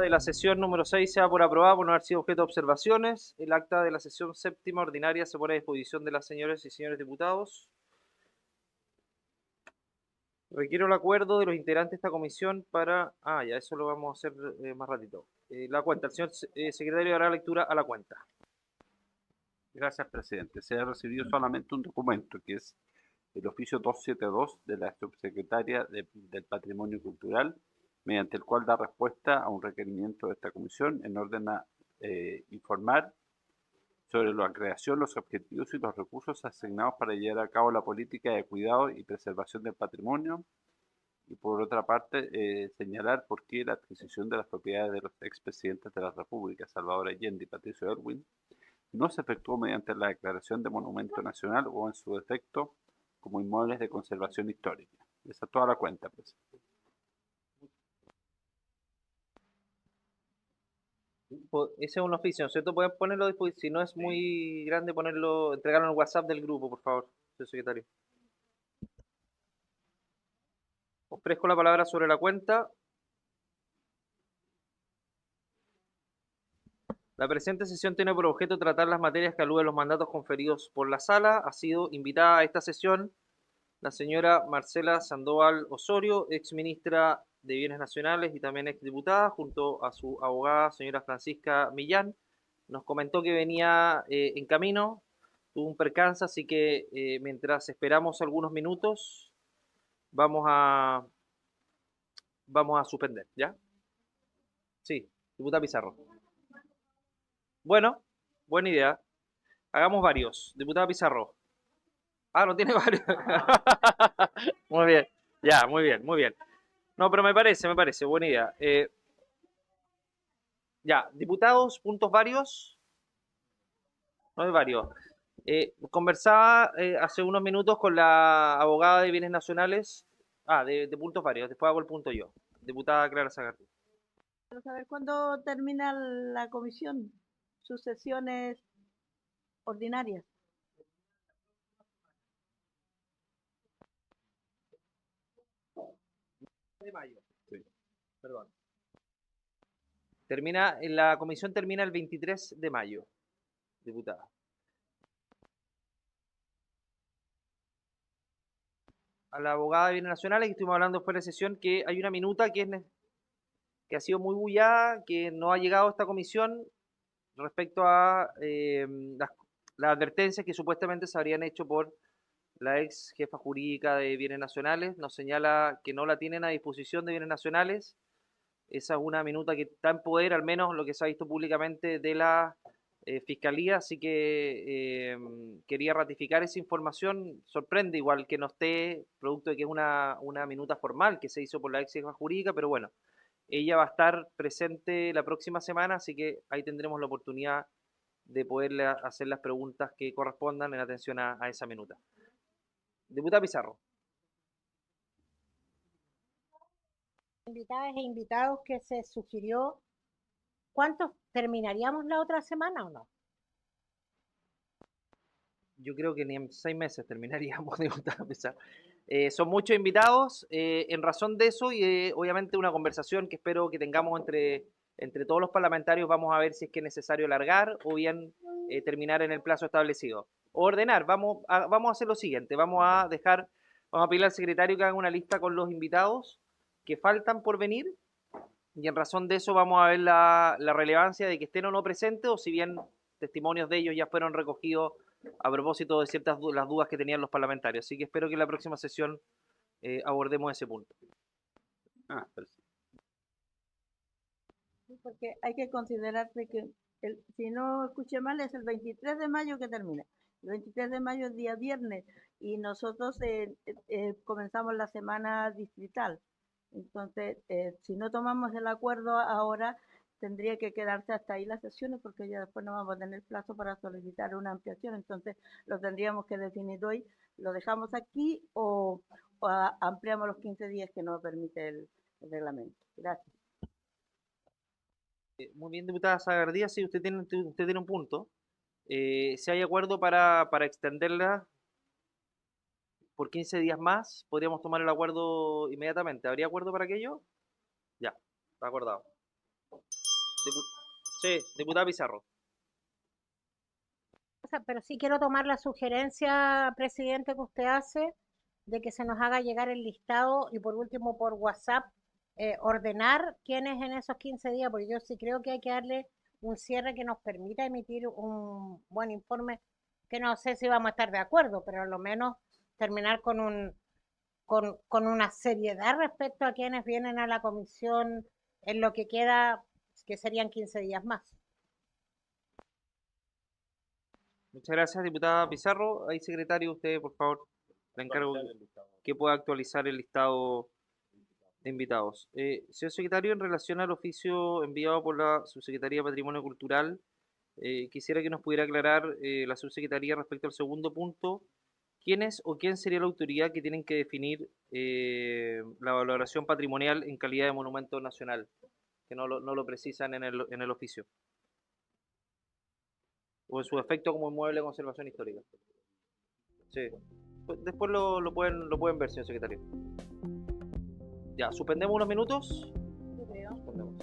de la sesión número 6 se da por aprobada por no haber sido objeto de observaciones. El acta de la sesión séptima ordinaria se pone a disposición de las señoras y señores diputados. Requiero el acuerdo de los integrantes de esta comisión para... ya, eso lo vamos a hacer más ratito. La cuenta. El señor secretario dará lectura a la cuenta. Gracias, presidente. Se ha recibido solamente un documento, que es el oficio 272 de la subsecretaria del Patrimonio Cultural, mediante el cual da respuesta a un requerimiento de esta comisión en orden a informar sobre la creación, los objetivos y los recursos asignados para llevar a cabo la política de cuidado y preservación del patrimonio, y por otra parte señalar por qué la adquisición de las propiedades de los expresidentes de la República, Salvador Allende y Patricio Aylwin, no se efectuó mediante la declaración de monumento nacional o en su defecto como inmuebles de conservación histórica. Esa es toda la cuenta, pues. Ese es un oficio, ¿no es cierto? Pueden ponerlo después, si no es muy grande, ponerlo, entregarlo en el WhatsApp del grupo, por favor, señor secretario. Ofrezco la palabra sobre la cuenta. La presente sesión tiene por objeto tratar las materias que aluden los mandatos conferidos por la sala. Ha sido invitada a esta sesión la señora Marcela Sandoval Osorio, ex ministra de Bienes Nacionales y también ex diputada, junto a su abogada, señora Francisca Millán. Nos comentó que venía en camino, tuvo un percance, así que mientras esperamos algunos minutos, vamos a suspender, ¿ya? Sí, diputada Pizarro. Bueno, buena idea. Hagamos varios. Diputada Pizarro. No tiene varios. Muy bien. Ya, muy bien, muy bien. No, pero me parece, buena idea. Ya, diputados, puntos varios. No hay varios. Conversaba hace unos minutos con la abogada de bienes nacionales. De puntos varios. Después hago el punto yo. Diputada Clara Zagardi. Quiero saber cuándo termina la comisión, sus sesiones ordinarias. De mayo. Sí. Perdón. La comisión termina el 23 de mayo, diputada. A la abogada de bienes nacionales, que estuvimos hablando fuera de sesión, que hay una minuta que ha sido muy bullada, que no ha llegado a esta comisión respecto a las advertencias que supuestamente se habrían hecho por la ex jefa jurídica de bienes nacionales. Nos señala que no la tienen a disposición de bienes nacionales. Esa es una minuta que está en poder, al menos lo que se ha visto públicamente, de la Fiscalía, así que quería ratificar esa información. Sorprende igual que no esté, producto de que es una minuta formal que se hizo por la ex jefa jurídica, pero bueno, ella va a estar presente la próxima semana, así que ahí tendremos la oportunidad de poderle hacer las preguntas que correspondan en atención a esa minuta. Diputada Pizarro. Invitadas e invitados que se sugirió, ¿cuántos terminaríamos la otra semana o no? Yo creo que ni en 6 meses terminaríamos, diputada Pizarro. Son muchos invitados, en razón de eso y obviamente una conversación que espero que tengamos entre todos los parlamentarios. Vamos a ver si es que es necesario alargar o bien terminar en el plazo establecido. Ordenar, vamos a hacer lo siguiente, vamos a pedirle al secretario que haga una lista con los invitados que faltan por venir y en razón de eso vamos a ver la relevancia de que estén o no presentes, o si bien testimonios de ellos ya fueron recogidos a propósito de ciertas las dudas que tenían los parlamentarios. Así que espero que en la próxima sesión abordemos ese punto. Porque hay que considerar que, si no escuché mal, es el 23 de mayo que termina. El 23 de mayo es día viernes y nosotros comenzamos la semana distrital. Entonces, si no tomamos el acuerdo ahora, tendría que quedarse hasta ahí las sesiones porque ya después no vamos a tener plazo para solicitar una ampliación. Entonces, lo tendríamos que definir hoy. ¿Lo dejamos aquí o ampliamos los 15 días que nos permite el reglamento? Gracias. Muy bien, diputada Sagardía, sí, usted tiene un punto. Si hay acuerdo para extenderla por 15 días más, podríamos tomar el acuerdo inmediatamente. ¿Habría acuerdo para aquello? Ya, está acordado. Sí, diputada Pizarro. O sea, pero sí quiero tomar la sugerencia, presidente, que usted hace de que se nos haga llegar el listado y por último por WhatsApp ordenar quiénes en esos 15 días, porque yo sí creo que hay que darle un cierre que nos permita emitir un buen informe, que no sé si vamos a estar de acuerdo, pero a lo menos terminar con una seriedad respecto a quienes vienen a la comisión en lo que queda, que serían 15 días más. Muchas gracias, diputada Pizarro. Ahí, secretario, usted, por favor, le encargo que pueda actualizar el listado de invitados. Señor secretario, en relación al oficio enviado por la Subsecretaría de Patrimonio Cultural, quisiera que nos pudiera aclarar la subsecretaría respecto al segundo punto. ¿Quién es o quién sería la autoridad que tienen que definir la valoración patrimonial en calidad de monumento nacional? Que no lo precisan en el oficio. O en su efecto como inmueble de conservación histórica. Sí. Pues después lo pueden ver, señor secretario. Ya, suspendemos unos minutos. Suspendemos.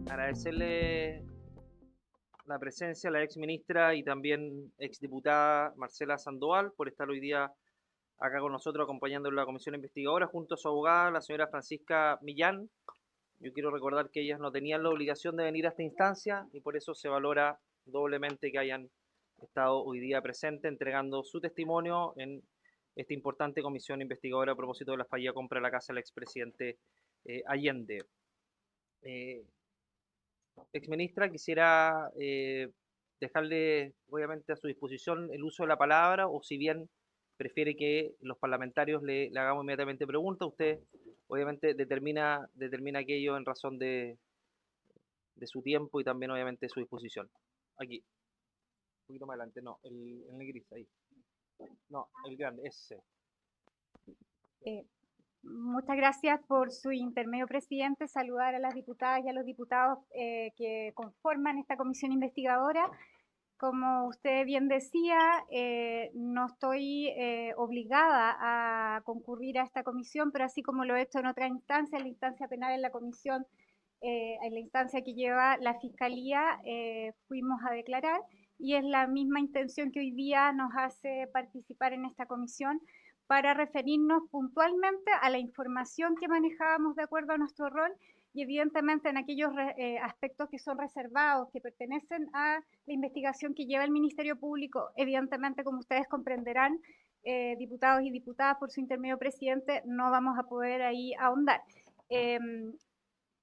Agradecerle la presencia de la ex ministra y también ex diputada Marcela Sandoval por estar hoy día acá con nosotros acompañando en la comisión investigadora junto a su abogada, la señora Francisca Millán. Yo quiero recordar que ellas no tenían la obligación de venir a esta instancia y por eso se valora doblemente que hayan estado hoy día presentes entregando su testimonio en esta importante comisión investigadora a propósito de la fallida compra de la casa del expresidente Allende. Exministra, quisiera dejarle obviamente a su disposición el uso de la palabra o si bien prefiere que los parlamentarios le hagamos inmediatamente preguntas, usted obviamente determina aquello en razón de su tiempo y también obviamente de su disposición. Aquí, un poquito más adelante, no, el gris, ahí. No, el grande, ese. Eh, Muchas gracias por su intermedio, presidente. Saludar a las diputadas y a los diputados que conforman esta comisión investigadora. Como usted bien decía, no estoy obligada a concurrir a esta comisión, pero así como lo he hecho en otra instancia, en la instancia penal en la comisión, en la instancia que lleva la Fiscalía, fuimos a declarar y es la misma intención que hoy día nos hace participar en esta comisión para referirnos puntualmente a la información que manejábamos de acuerdo a nuestro rol y evidentemente en aquellos aspectos que son reservados, que pertenecen a la investigación que lleva el Ministerio Público, evidentemente, como ustedes comprenderán, diputados y diputadas, por su intermedio presidente, no vamos a poder ahí ahondar.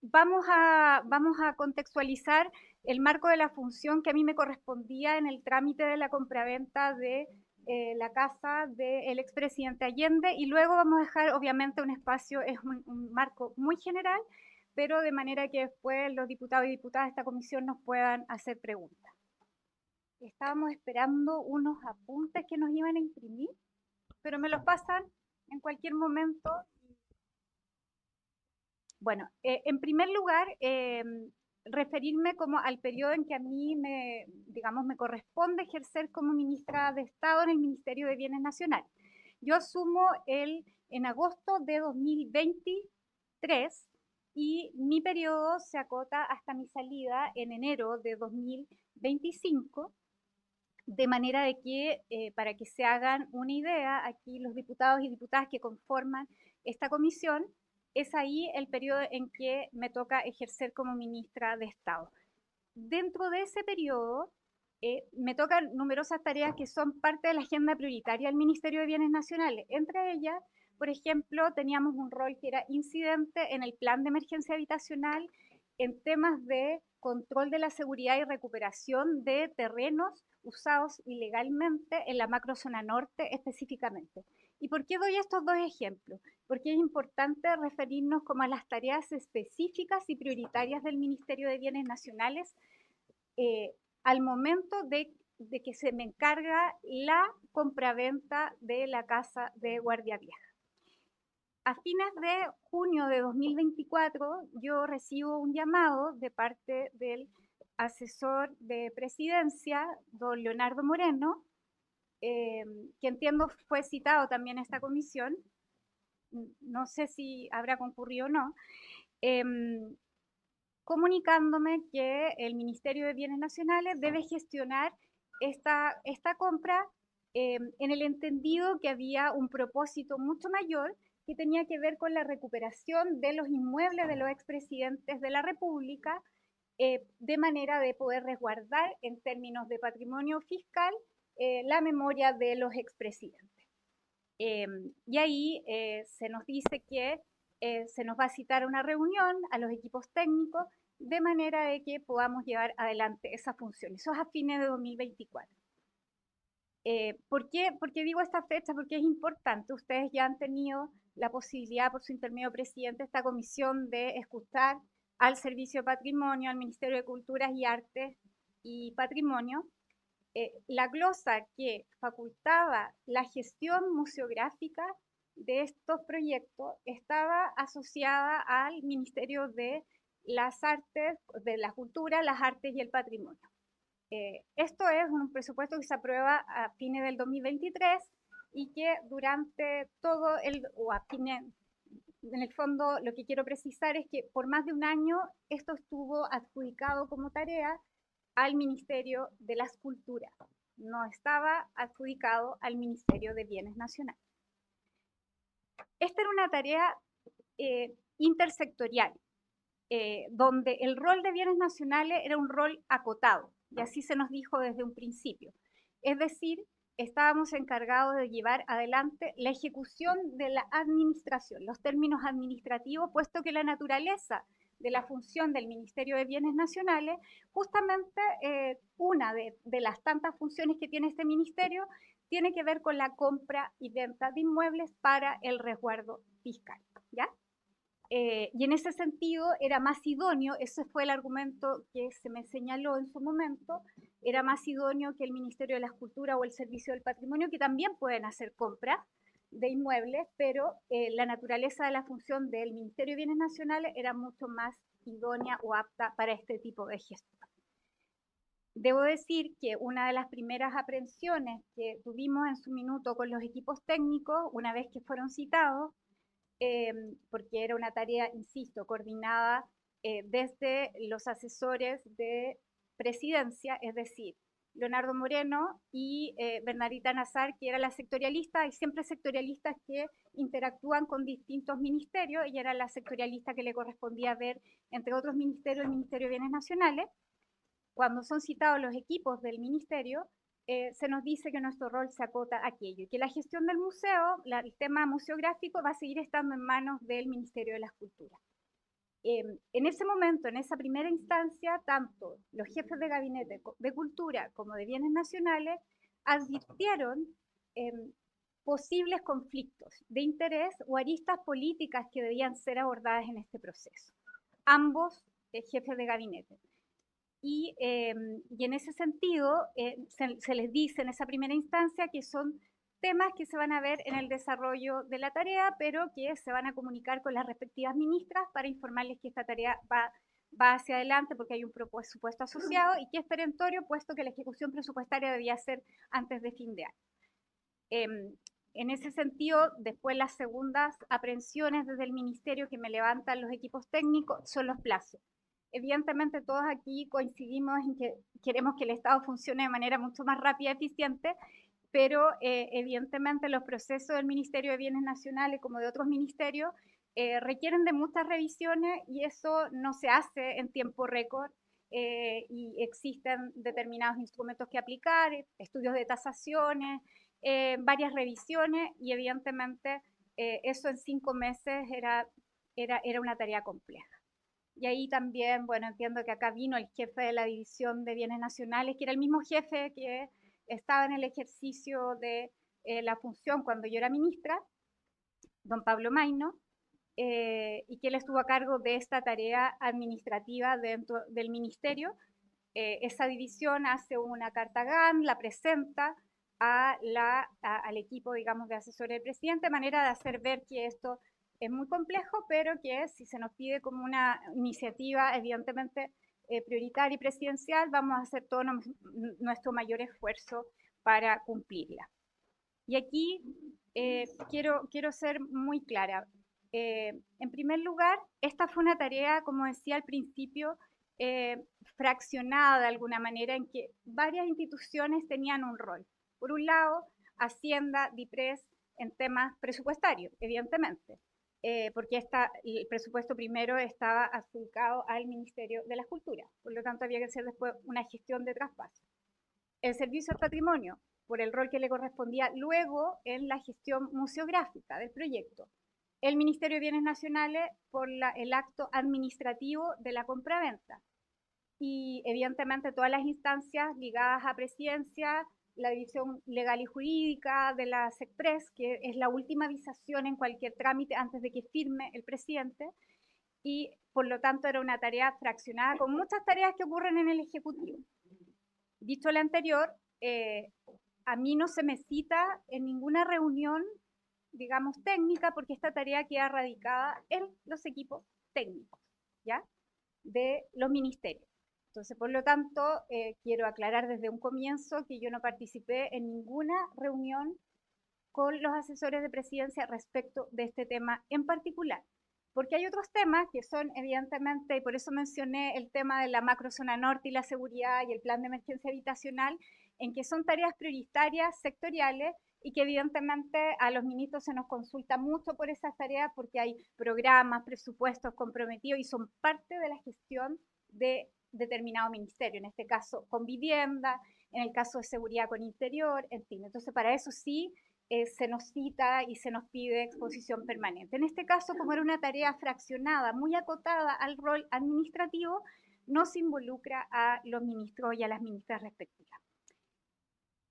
Vamos a contextualizar el marco de la función que a mí me correspondía en el trámite de la compraventa de la casa del expresidente Allende y luego vamos a dejar obviamente un espacio, es un marco muy general, pero de manera que después los diputados y diputadas de esta comisión nos puedan hacer preguntas. Estábamos esperando unos apuntes que nos iban a imprimir, pero me los pasan en cualquier momento. Bueno, en primer lugar, referirme como al periodo en que a mí digamos, me corresponde ejercer como ministra de Estado en el Ministerio de Bienes Nacionales. Yo asumo en agosto de 2023 y mi periodo se acota hasta mi salida en enero de 2025, de manera de que, para que se hagan una idea, aquí los diputados y diputadas que conforman esta comisión, es ahí el periodo en que me toca ejercer como ministra de Estado. Dentro de ese periodo me tocan numerosas tareas que son parte de la agenda prioritaria del Ministerio de Bienes Nacionales. Entre ellas, por ejemplo, teníamos un rol que era incidente en el plan de emergencia habitacional en temas de control de la seguridad y recuperación de terrenos usados ilegalmente en la macrozona norte específicamente. ¿Y por qué doy estos dos ejemplos? Porque es importante referirnos como a las tareas específicas y prioritarias del Ministerio de Bienes Nacionales al momento de que se me encarga la compraventa de la casa de Guardia Vieja. A fines de junio de 2024, yo recibo un llamado de parte del asesor de presidencia, don Leonardo Moreno, que entiendo fue citado también a esta comisión, no sé si habrá concurrido o no, comunicándome que el Ministerio de Bienes Nacionales debe gestionar esta compra en el entendido que había un propósito mucho mayor que tenía que ver con la recuperación de los inmuebles de los expresidentes de la República, de manera de poder resguardar en términos de patrimonio fiscal la memoria de los expresidentes. Y ahí se nos dice que se nos va a citar a una reunión a los equipos técnicos de manera de que podamos llevar adelante esa función. Eso es a fines de 2024. ¿Por qué digo esta fecha? Porque es importante. Ustedes ya han tenido la posibilidad, por su intermedio presidente, esta comisión de escuchar al Servicio de Patrimonio, al Ministerio de Culturas y Artes y Patrimonio, la glosa que facultaba la gestión museográfica de estos proyectos estaba asociada al Ministerio de las Artes, de la Cultura, las Artes y el Patrimonio. Esto es un presupuesto que se aprueba a fines del 2023 y que durante todo o a fines, en el fondo lo que quiero precisar es que por más de un año esto estuvo adjudicado como tarea al Ministerio de las Culturas, no estaba adjudicado al Ministerio de Bienes Nacionales. Esta era una tarea intersectorial, donde el rol de bienes nacionales era un rol acotado, y así se nos dijo desde un principio. Es decir, estábamos encargados de llevar adelante la ejecución de la administración, los términos administrativos, puesto que la naturaleza de la función del Ministerio de Bienes Nacionales, justamente una de las tantas funciones que tiene este ministerio, tiene que ver con la compra y venta de inmuebles para el resguardo fiscal, ¿ya? Y en ese sentido era más idóneo, ese fue el argumento que se me señaló en su momento, era más idóneo que el Ministerio de la Cultura o el Servicio del Patrimonio, que también pueden hacer compras de inmuebles, pero la naturaleza de la función del Ministerio de Bienes Nacionales era mucho más idónea o apta para este tipo de gestión. Debo decir que una de las primeras aprehensiones que tuvimos en su minuto con los equipos técnicos, una vez que fueron citados, porque era una tarea, insisto, coordinada desde los asesores de presidencia, es decir, Leonardo Moreno y Bernardita Nazar, que era la sectorialista. Hay siempre sectorialistas que interactúan con distintos ministerios. Ella era la sectorialista que le correspondía ver, entre otros ministerios, el Ministerio de Bienes Nacionales. Cuando son citados los equipos del ministerio, se nos dice que nuestro rol se acota a aquello y que la gestión del museo, el tema museográfico, va a seguir estando en manos del Ministerio de las Culturas. En ese momento, en esa primera instancia, tanto los jefes de gabinete de cultura como de bienes nacionales advirtieron posibles conflictos de interés o aristas políticas que debían ser abordadas en este proceso. Ambos jefes de gabinete. Y en ese sentido se les dice en esa primera instancia que son temas que se van a ver en el desarrollo de la tarea, pero que se van a comunicar con las respectivas ministras para informarles que esta tarea va hacia adelante porque hay un presupuesto asociado y que es perentorio, puesto que la ejecución presupuestaria debía ser antes de fin de año. En ese sentido, después las segundas aprehensiones desde el ministerio que me levantan los equipos técnicos son los plazos. Evidentemente todos aquí coincidimos en que queremos que el Estado funcione de manera mucho más rápida y eficiente, pero evidentemente los procesos del Ministerio de Bienes Nacionales como de otros ministerios requieren de muchas revisiones y eso no se hace en tiempo récord y existen determinados instrumentos que aplicar, estudios de tasaciones, varias revisiones y evidentemente eso en 5 meses era una tarea compleja. Y ahí también, bueno, entiendo que acá vino el jefe de la División de Bienes Nacionales, que era el mismo jefe que estaba en el ejercicio de la función cuando yo era ministra, don Pablo Maino, y que él estuvo a cargo de esta tarea administrativa dentro del ministerio. Esa división hace una carta GAN, la presenta al equipo, digamos, de asesores del presidente, de manera de hacer ver que esto es muy complejo, pero que si se nos pide como una iniciativa evidentemente prioritaria y presidencial, vamos a hacer todo nuestro mayor esfuerzo para cumplirla. Y aquí quiero ser muy clara. En primer lugar, esta fue una tarea, como decía al principio, fraccionada de alguna manera, en que varias instituciones tenían un rol. Por un lado, Hacienda, DIPRES, en temas presupuestarios, evidentemente, porque el presupuesto primero estaba adjudicado al Ministerio de la Cultura, por lo tanto había que hacer después una gestión de traspaso. El Servicio del Patrimonio, por el rol que le correspondía luego en la gestión museográfica del proyecto. El Ministerio de Bienes Nacionales por el acto administrativo de la compraventa. Y evidentemente todas las instancias ligadas a presidencia, la división legal y jurídica de la SECPRES, que es la última visación en cualquier trámite antes de que firme el presidente, y por lo tanto era una tarea fraccionada con muchas tareas que ocurren en el Ejecutivo. Dicho lo anterior, a mí no se me cita en ninguna reunión, digamos, técnica, porque esta tarea queda radicada en los equipos técnicos, ¿ya?, de los ministerios. Entonces, por lo tanto, quiero aclarar desde un comienzo que yo no participé en ninguna reunión con los asesores de presidencia respecto de este tema en particular. Porque hay otros temas que son evidentemente, y por eso mencioné el tema de la macrozona norte y la seguridad y el plan de emergencia habitacional, en que son tareas prioritarias sectoriales y que evidentemente a los ministros se nos consulta mucho por esas tareas porque hay programas, presupuestos comprometidos y son parte de la gestión de determinado ministerio, en este caso con vivienda, en el caso de seguridad con interior, en fin. Entonces para eso sí se nos cita y se nos pide exposición permanente. En este caso, como era una tarea fraccionada, muy acotada al rol administrativo, no se involucra a los ministros y a las ministras respectivas.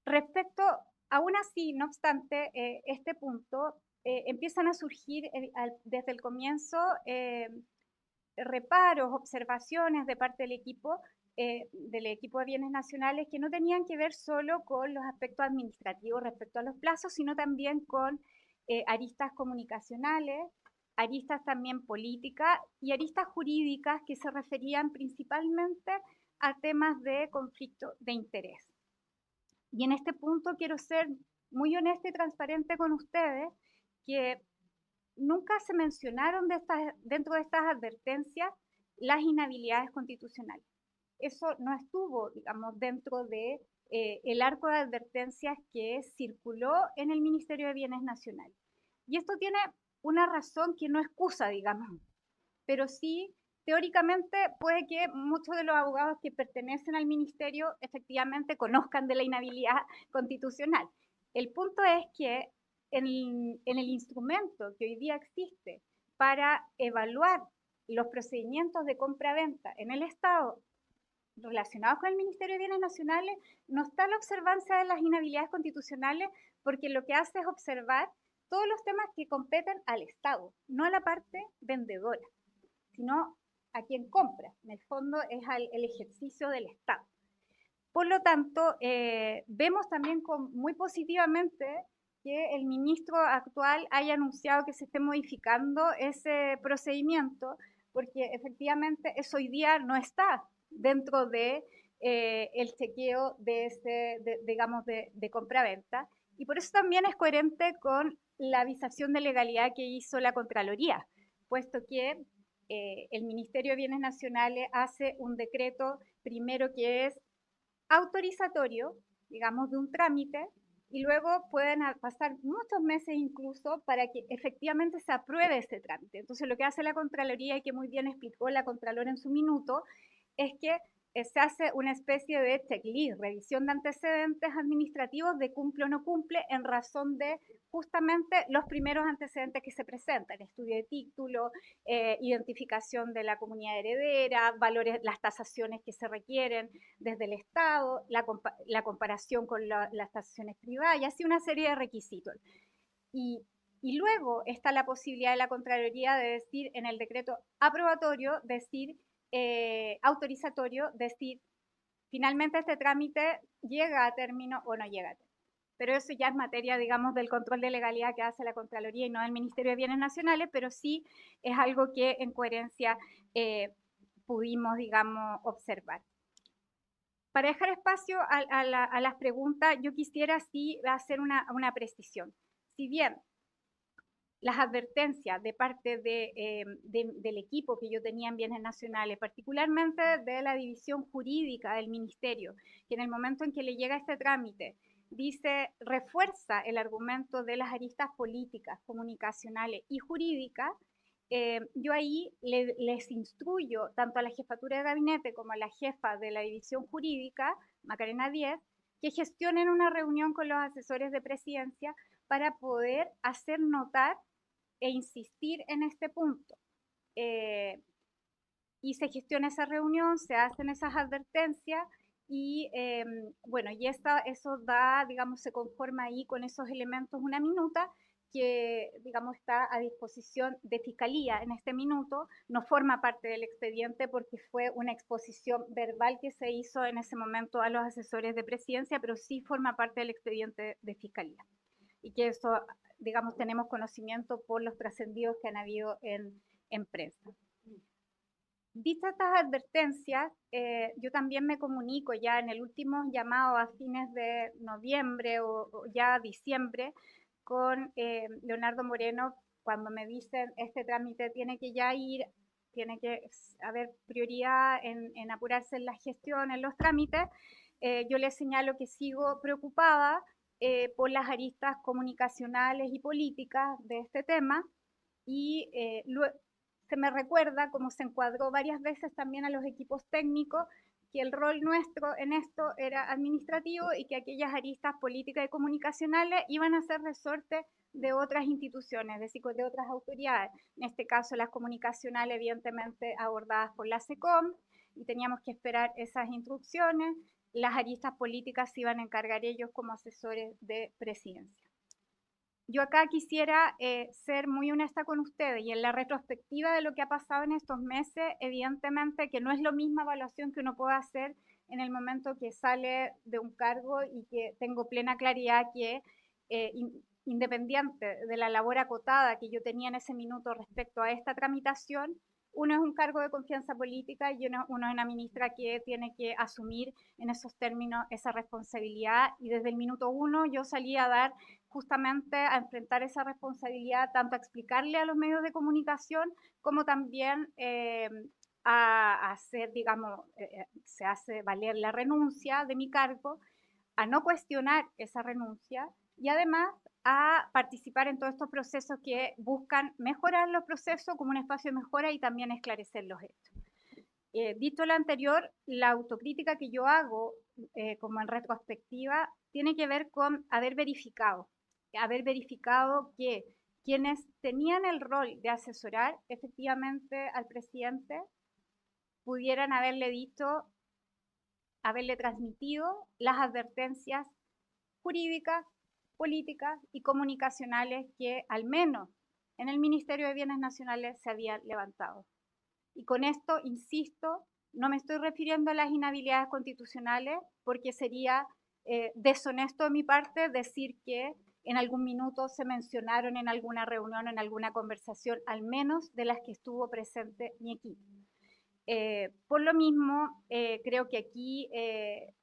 Respecto, aún así, no obstante, este punto, empiezan a surgir desde el comienzo reparos, observaciones de parte del equipo de bienes nacionales que no tenían que ver solo con los aspectos administrativos respecto a los plazos, sino también con aristas comunicacionales, aristas también políticas y aristas jurídicas que se referían principalmente a temas de conflicto de interés. Y en este punto quiero ser muy honesta y transparente con ustedes, que nunca se mencionaron dentro de estas advertencias las inhabilidades constitucionales. Eso no estuvo, digamos, dentro de el arco de advertencias que circuló en el Ministerio de Bienes Nacionales. Y esto tiene una razón que no excusa, digamos, pero sí, teóricamente, puede que muchos de los abogados que pertenecen al ministerio efectivamente conozcan de la inhabilidad constitucional. El punto es que en el instrumento que hoy día existe para evaluar los procedimientos de compra-venta en el Estado relacionados con el Ministerio de Bienes Nacionales, no está la observancia de las inhabilidades constitucionales, porque lo que hace es observar todos los temas que competen al Estado, no a la parte vendedora, sino a quien compra. En el fondo es el ejercicio del Estado. Por lo tanto, vemos también muy positivamente que el ministro actual haya anunciado que se esté modificando ese procedimiento, porque efectivamente eso hoy día no está dentro de el chequeo de compra-venta, y por eso también es coherente con la avisación de legalidad que hizo la Contraloría, puesto que el Ministerio de Bienes Nacionales hace un decreto primero que es autorizatorio, digamos, de un trámite, y luego pueden pasar muchos meses incluso para que efectivamente se apruebe ese trámite. Entonces lo que hace la Contraloría, y que muy bien explicó la Contralora en su minuto, es que se hace una especie de checklist, revisión de antecedentes administrativos de cumple o no cumple en razón de justamente los primeros antecedentes que se presentan, estudio de título, identificación de la comunidad heredera, valores, las tasaciones que se requieren desde el Estado, la comparación con las tasaciones privadas y así una serie de requisitos. Y luego está la posibilidad de la Contraloría de decir en el decreto aprobatorio, decir autorizatorio, decir finalmente este trámite llega a término o no llega a término. pero eso ya es materia, digamos, del control de legalidad que hace la Contraloría y no del Ministerio de Bienes Nacionales, pero sí es algo que en coherencia pudimos, digamos, observar. Para dejar espacio a las preguntas, yo quisiera sí hacer una precisión. Si bien las advertencias de parte del equipo que yo tenía en Bienes Nacionales, particularmente de la división jurídica del Ministerio, que en el momento en que le llega este trámite, refuerza el argumento de las aristas políticas, comunicacionales y jurídicas, yo ahí les instruyo tanto a la jefatura de gabinete como a la jefa de la división jurídica, Macarena Díez, que gestionen una reunión con los asesores de presidencia para poder hacer notar e insistir en este punto. Y se gestiona esa reunión, se hacen esas advertencias y bueno, y eso da, digamos, se conforma ahí con esos elementos una minuta que, digamos, está a disposición de Fiscalía en este minuto, no forma parte del expediente porque fue una exposición verbal que se hizo en ese momento a los asesores de presidencia, pero sí forma parte del expediente de Fiscalía. Y que eso, digamos, tenemos conocimiento por los trascendidos que han habido en prensa. Dichas estas advertencias, yo también me comunico ya en el último llamado a fines de noviembre o ya diciembre con Leonardo Moreno cuando me dicen este trámite tiene que ya ir, tiene que haber prioridad en apurarse en la gestión, en los trámites. Yo les señalo que sigo preocupada por las aristas comunicacionales y políticas de este tema y se me recuerda, como se encuadró varias veces también a los equipos técnicos, que el rol nuestro en esto era administrativo y que aquellas aristas políticas y comunicacionales iban a ser resorte de otras instituciones, es decir, de otras autoridades. En este caso, las comunicacionales, evidentemente, abordadas por la SECOM, y teníamos que esperar esas instrucciones. Las aristas políticas se iban a encargar ellos como asesores de presidencia. Yo acá quisiera ser muy honesta con ustedes y en la retrospectiva de lo que ha pasado en estos meses, evidentemente que no es la misma evaluación que uno puede hacer en el momento que sale de un cargo y que tengo plena claridad que independiente de la labor acotada que yo tenía en ese minuto respecto a esta tramitación, uno es un cargo de confianza política y uno es una ministra que tiene que asumir en esos términos esa responsabilidad y desde el minuto uno yo salí a dar justamente a enfrentar esa responsabilidad, tanto a explicarle a los medios de comunicación como también a hacer, digamos, se hace valer la renuncia de mi cargo, a no cuestionar esa renuncia y además a participar en todos estos procesos que buscan mejorar los procesos como un espacio de mejora y también esclarecer los hechos. Dicho lo anterior, la autocrítica que yo hago como en retrospectiva tiene que ver con haber verificado que quienes tenían el rol de asesorar efectivamente al presidente pudieran haberle dicho, haberle transmitido las advertencias jurídicas, políticas y comunicacionales que al menos en el Ministerio de Bienes Nacionales se habían levantado. Y con esto, insisto, no me estoy refiriendo a las inhabilidades constitucionales porque sería deshonesto de mi parte decir que en algún minuto se mencionaron en alguna reunión, en alguna conversación, al menos de las que estuvo presente mi equipo. Por lo mismo, creo que aquí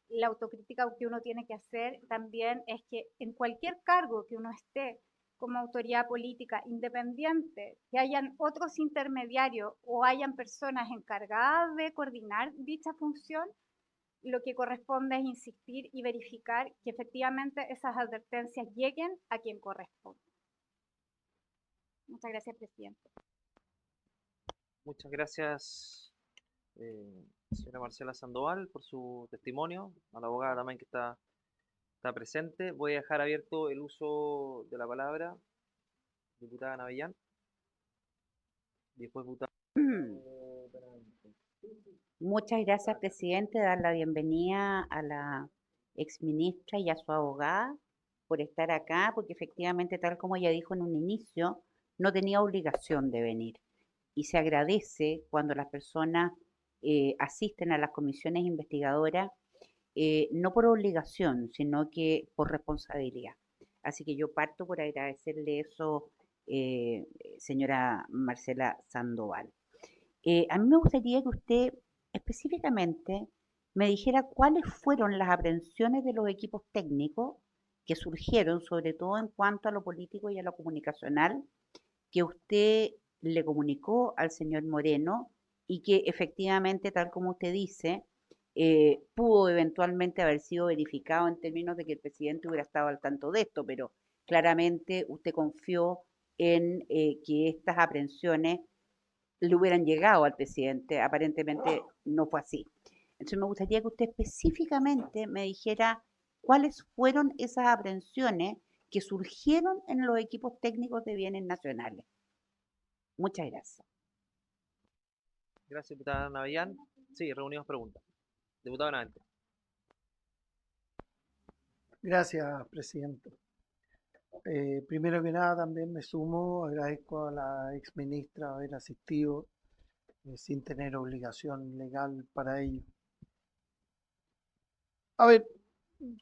la autocrítica que uno tiene que hacer también es que en cualquier cargo que uno esté como autoridad política independiente, que hayan otros intermediarios o hayan personas encargadas de coordinar dicha función, lo que corresponde es insistir y verificar que efectivamente esas advertencias lleguen a quien corresponde. Muchas gracias, presidente. Muchas gracias, señora Marcela Sandoval, por su testimonio, a la abogada también que está presente. Voy a dejar abierto el uso de la palabra, diputada Navellán. Después, diputada. Muchas gracias, presidente. Dar la bienvenida a la exministra y a su abogada por estar acá, porque efectivamente, tal como ella dijo en un inicio, no tenía obligación de venir. Y se agradece cuando las personas asisten a las comisiones investigadoras no por obligación, sino que por responsabilidad. Así que yo parto por agradecerle eso, señora Marcela Sandoval. A mí me gustaría que usted específicamente me dijera cuáles fueron las aprehensiones de los equipos técnicos que surgieron, sobre todo en cuanto a lo político y a lo comunicacional, que usted le comunicó al señor Moreno y que efectivamente, tal como usted dice, pudo eventualmente haber sido verificado en términos de que el presidente hubiera estado al tanto de esto, pero claramente usted confió en que estas aprehensiones le hubieran llegado al presidente. Aparentemente no fue así. Entonces me gustaría que usted específicamente me dijera cuáles fueron esas aprehensiones que surgieron en los equipos técnicos de bienes nacionales. Muchas gracias. Gracias, diputada Navellán. Sí, reunimos preguntas. Diputado Benavente. Gracias, presidente. Primero que nada, también me sumo, agradezco a la exministra haber asistido sin tener obligación legal para ello. A ver,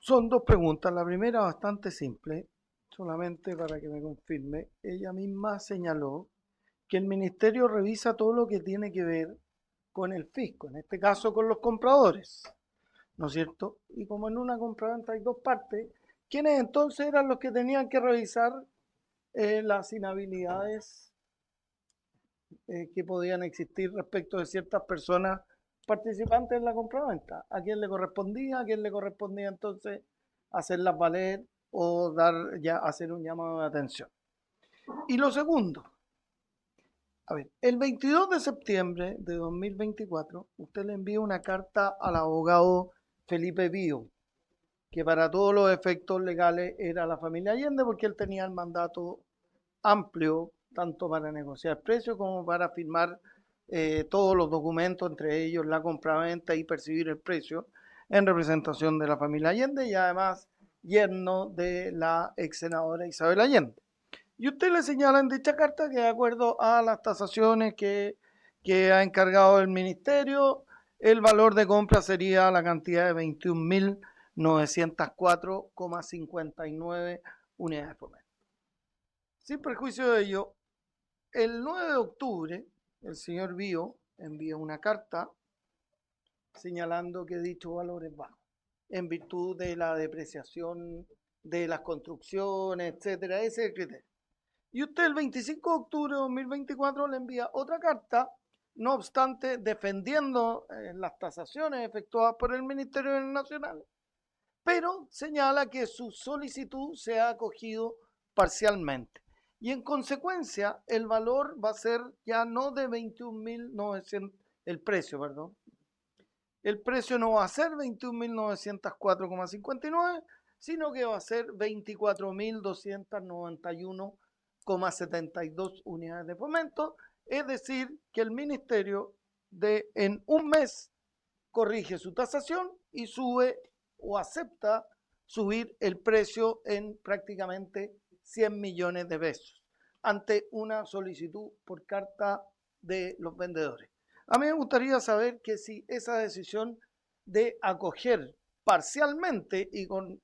son dos preguntas. La primera bastante simple, solamente para que me confirme. Ella misma señaló que el ministerio revisa todo lo que tiene que ver con el fisco, en este caso con los compradores, ¿no es cierto? Y como en una compraventa hay dos partes, ¿quiénes entonces eran los que tenían que revisar las inhabilidades que podían existir respecto de ciertas personas participantes en la compraventa? ¿A quién le correspondía? ¿A quién le correspondía entonces hacerlas valer o hacer un llamado de atención? Y lo segundo, a ver, el 22 de septiembre de 2024, usted le envía una carta al abogado Felipe Bío, que para todos los efectos legales era la familia Allende, porque él tenía el mandato amplio, tanto para negociar precios como para firmar todos los documentos, entre ellos la compraventa y percibir el precio, en representación de la familia Allende y además yerno de la ex senadora Isabel Allende. Y usted le señala en dicha carta que de acuerdo a las tasaciones que ha encargado el ministerio, el valor de compra sería la cantidad de 21.904,59 unidades de fomento. Sin perjuicio de ello, el 9 de octubre, el señor Bío envía una carta señalando que dicho valor es bajo, en virtud de la depreciación de las construcciones, etcétera. Ese es el criterio. Y usted el 25 de octubre de 2024 le envía otra carta, no obstante defendiendo las tasaciones efectuadas por el Ministerio de Bienes Nacionales, pero señala que su solicitud se ha acogido parcialmente. Y en consecuencia el valor va a ser ya no de 21.900, el precio no va a ser 21.904,59, sino que va a ser 24.291,72 unidades de fomento, es decir, que el ministerio en un mes corrige su tasación y sube o acepta subir el precio en prácticamente 100 millones de pesos ante una solicitud por carta de los vendedores. A mí me gustaría saber que si esa decisión de acoger parcialmente y con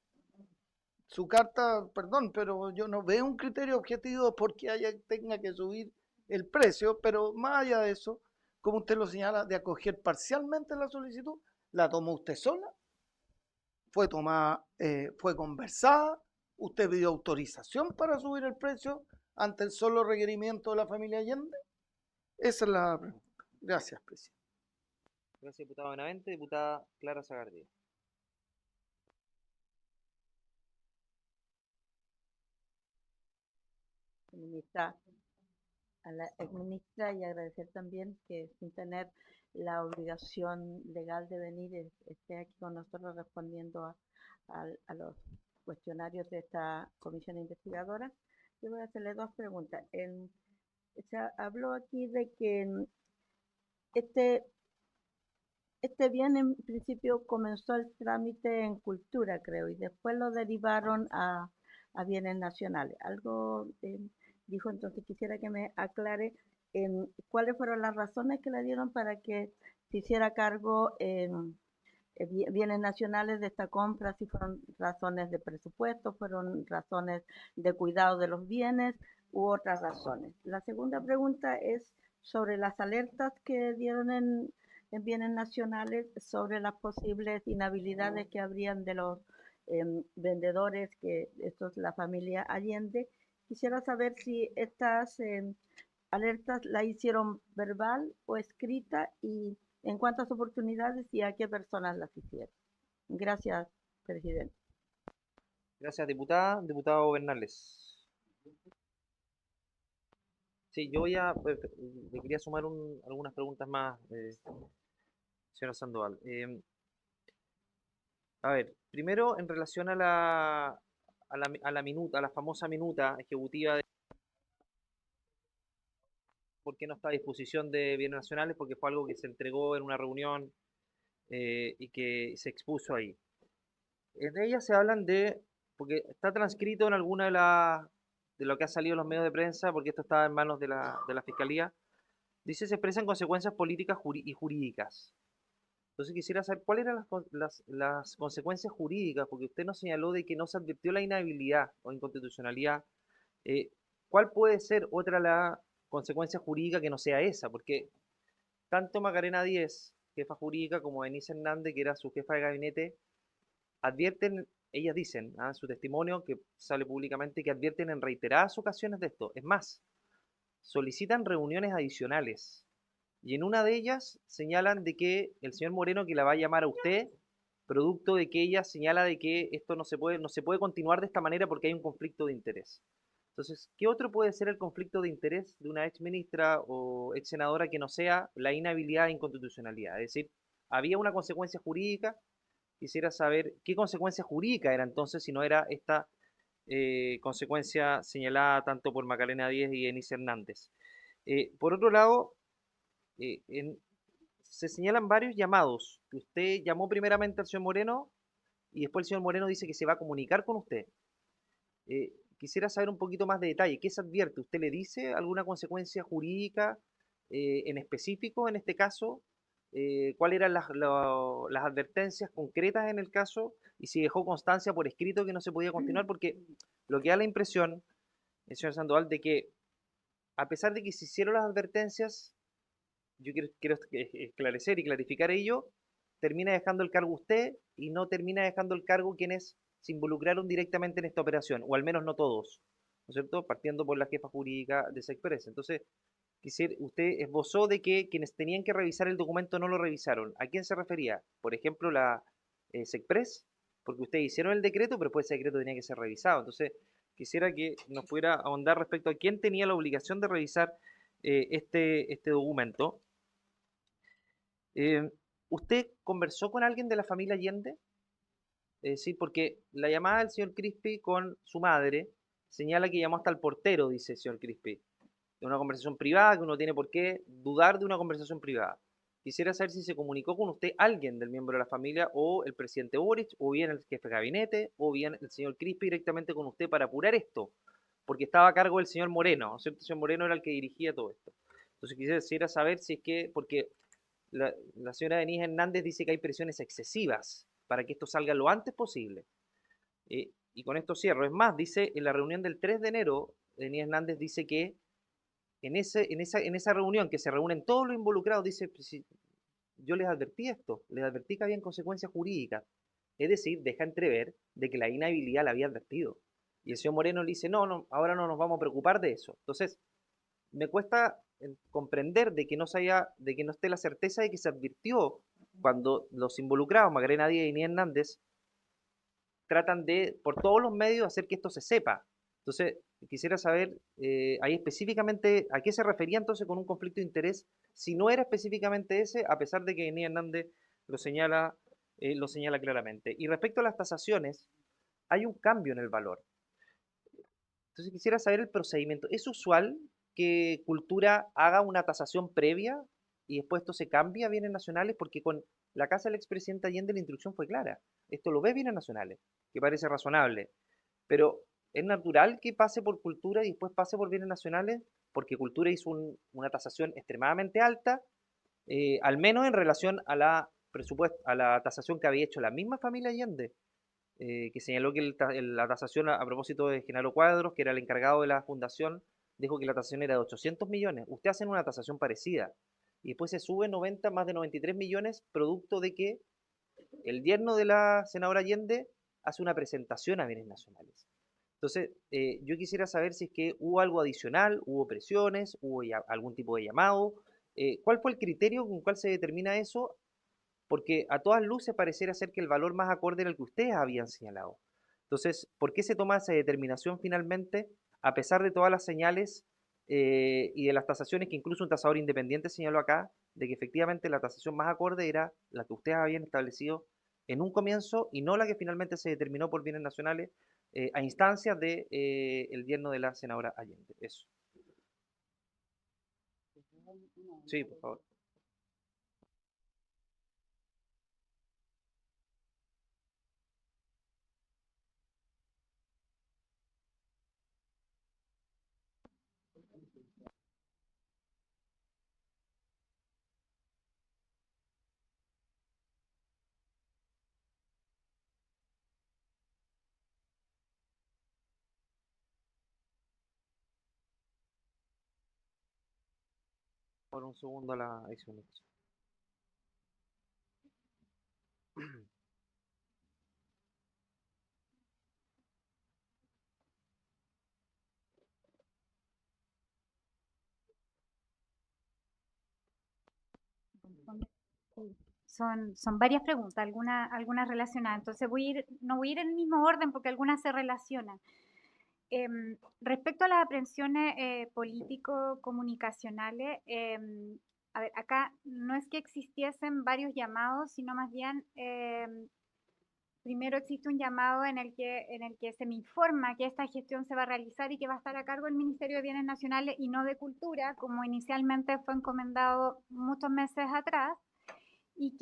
su carta, perdón, pero yo no veo un criterio objetivo porque tenga que subir el precio, pero más allá de eso, como usted lo señala, de acoger parcialmente la solicitud, ¿la tomó usted sola? ¿Fue conversada? ¿Usted pidió autorización para subir el precio ante el solo requerimiento de la familia Allende? Esa es la pregunta. Gracias, presidente. Gracias, diputado Benavente. Diputada Clara Sagardía. A la exministra y agradecer también que sin tener la obligación legal de venir esté aquí con nosotros respondiendo a los cuestionarios de esta comisión investigadora. Yo voy a hacerle dos preguntas. Se habló aquí de que este bien en principio comenzó el trámite en cultura, creo, y después lo derivaron a bienes nacionales. Algo dijo, entonces quisiera que me aclare cuáles fueron las razones que le dieron para que se hiciera cargo bienes nacionales de esta compra, si fueron razones de presupuesto, fueron razones de cuidado de los bienes u otras razones. La segunda pregunta es sobre las alertas que dieron en bienes nacionales sobre las posibles inhabilidades que habrían de los vendedores, que esto es la familia Allende. Quisiera saber si estas alertas la hicieron verbal o escrita y en cuántas oportunidades y a qué personas las hicieron. Gracias, presidente. Gracias, diputada. Diputado Bernales. Sí, yo le quería sumar algunas preguntas más, señora Sandoval. A ver, primero en relación a la minuta, a la famosa minuta ejecutiva de por qué no está a disposición de bienes nacionales, porque fue algo que se entregó en una reunión y que se expuso ahí. En ella se hablan porque está transcrito en alguna de lo que ha salido en los medios de prensa, porque esto está en manos de la Fiscalía, dice se expresan consecuencias políticas y jurídicas. Entonces quisiera saber cuáles eran las consecuencias jurídicas, porque usted nos señaló de que no se advirtió la inhabilidad o inconstitucionalidad. ¿Cuál puede ser otra la consecuencia jurídica que no sea esa? Porque tanto Macarena Díez, jefa jurídica, como Denise Hernández, que era su jefa de gabinete, advierten, ellas dicen, en su testimonio que sale públicamente, que advierten en reiteradas ocasiones de esto. Es más, solicitan reuniones adicionales. Y en una de ellas señalan de que el señor Moreno, que la va a llamar a usted, producto de que ella señala de que esto no se puede continuar de esta manera porque hay un conflicto de interés. Entonces, ¿qué otro puede ser el conflicto de interés de una ex ministra o ex senadora que no sea la inhabilidad e inconstitucionalidad? Es decir, había una consecuencia jurídica. Quisiera saber qué consecuencia jurídica era entonces si no era esta consecuencia señalada tanto por Macarena Díez y Denise Hernández. Por otro lado, se señalan varios llamados. Usted llamó primeramente al señor Moreno y después el señor Moreno dice que se va a comunicar con usted. Quisiera saber un poquito más de detalle. ¿Qué se advierte? ¿Usted le dice alguna consecuencia jurídica en específico en este caso? ¿Cuáles eran las advertencias concretas en el caso? Y si dejó constancia por escrito que no se podía continuar, porque lo que da la impresión, el señor Sandoval, de que a pesar de que se hicieron las advertencias, yo quiero esclarecer y clarificar ello, termina dejando el cargo usted y no termina dejando el cargo quienes se involucraron directamente en esta operación, o al menos no todos, ¿no es cierto? Partiendo por la jefa jurídica de Sexpress. Entonces, usted esbozó de que quienes tenían que revisar el documento no lo revisaron. ¿A quién se refería? Por ejemplo, la Sexpress, porque ustedes hicieron el decreto, pero después ese decreto tenía que ser revisado. Entonces, quisiera que nos pudiera ahondar respecto a quién tenía la obligación de revisar este documento. ¿Usted conversó con alguien de la familia Allende? Sí, porque la llamada del señor Crispi con su madre señala que llamó hasta el portero, dice el señor Crispi. De una conversación privada, que uno tiene por qué dudar de una conversación privada. Quisiera saber si se comunicó con usted alguien del miembro de la familia, o el presidente Boric, o bien el jefe de gabinete, o bien el señor Crispi directamente con usted para apurar esto, porque estaba a cargo del señor Moreno, ¿no es cierto? El señor Moreno era el que dirigía todo esto. Entonces quisiera saber si es que, porque la señora Denise Hernández dice que hay presiones excesivas para que esto salga lo antes posible. Y con esto cierro. Es más, dice en la reunión del 3 de enero, Denise Hernández dice que en esa reunión que se reúnen todos los involucrados, dice, pues, si, yo les advertí esto, les advertí que habían consecuencias jurídicas. Es decir, deja entrever de que la inhabilidad la había advertido. Y el señor Moreno le dice, no, ahora no nos vamos a preocupar de eso. Entonces, me cuesta comprender de que no esté la certeza de que se advirtió cuando los involucrados, Macarena Díaz y Denise Hernández, tratan de, por todos los medios, hacer que esto se sepa. Entonces, quisiera saber ahí específicamente a qué se refería entonces con un conflicto de interés, si no era específicamente ese, a pesar de que Denise Hernández lo señala claramente. Y respecto a las tasaciones, hay un cambio en el valor. Entonces quisiera saber el procedimiento. ¿Es usual que Cultura haga una tasación previa y después esto se cambia a bienes nacionales? Porque con la casa del expresidente Allende la instrucción fue clara. Esto lo ve bienes nacionales, que parece razonable. Pero ¿es natural que pase por Cultura y después pase por bienes nacionales? Porque Cultura hizo una tasación extremadamente alta, al menos en relación a la presupuesto, a la tasación que había hecho la misma familia Allende, que señaló que la tasación a propósito de Genaro Cuadros, que era el encargado de la fundación, dijo que la tasación era de 800 millones. Usted hace una tasación parecida y después se sube 90, más de 93 millones, producto de que el yerno de la senadora Allende hace una presentación a bienes nacionales. Entonces, yo quisiera saber si es que hubo algo adicional, hubo presiones, hubo algún tipo de llamado. ¿Cuál fue el criterio con cual se determina eso? Porque a todas luces pareciera ser que el valor más acorde era el que ustedes habían señalado. Entonces, ¿por qué se toma esa determinación finalmente, a pesar de todas las señales y de las tasaciones que incluso un tasador independiente señaló acá, de que efectivamente la tasación más acorde era la que ustedes habían establecido en un comienzo y no la que finalmente se determinó por bienes nacionales a instancias de el yerno de la senadora Allende? Eso. Sí, por favor. Por un segundo la edición. Son varias preguntas, algunas relacionadas. Entonces no voy a ir en el mismo orden porque algunas se relacionan. Respecto a las aprehensiones político-comunicacionales, a ver, acá no es que existiesen varios llamados, sino más bien primero existe un llamado en el que se me informa que esta gestión se va a realizar y que va a estar a cargo del Ministerio de Bienes Nacionales y no de Cultura, como inicialmente fue encomendado muchos meses atrás. Y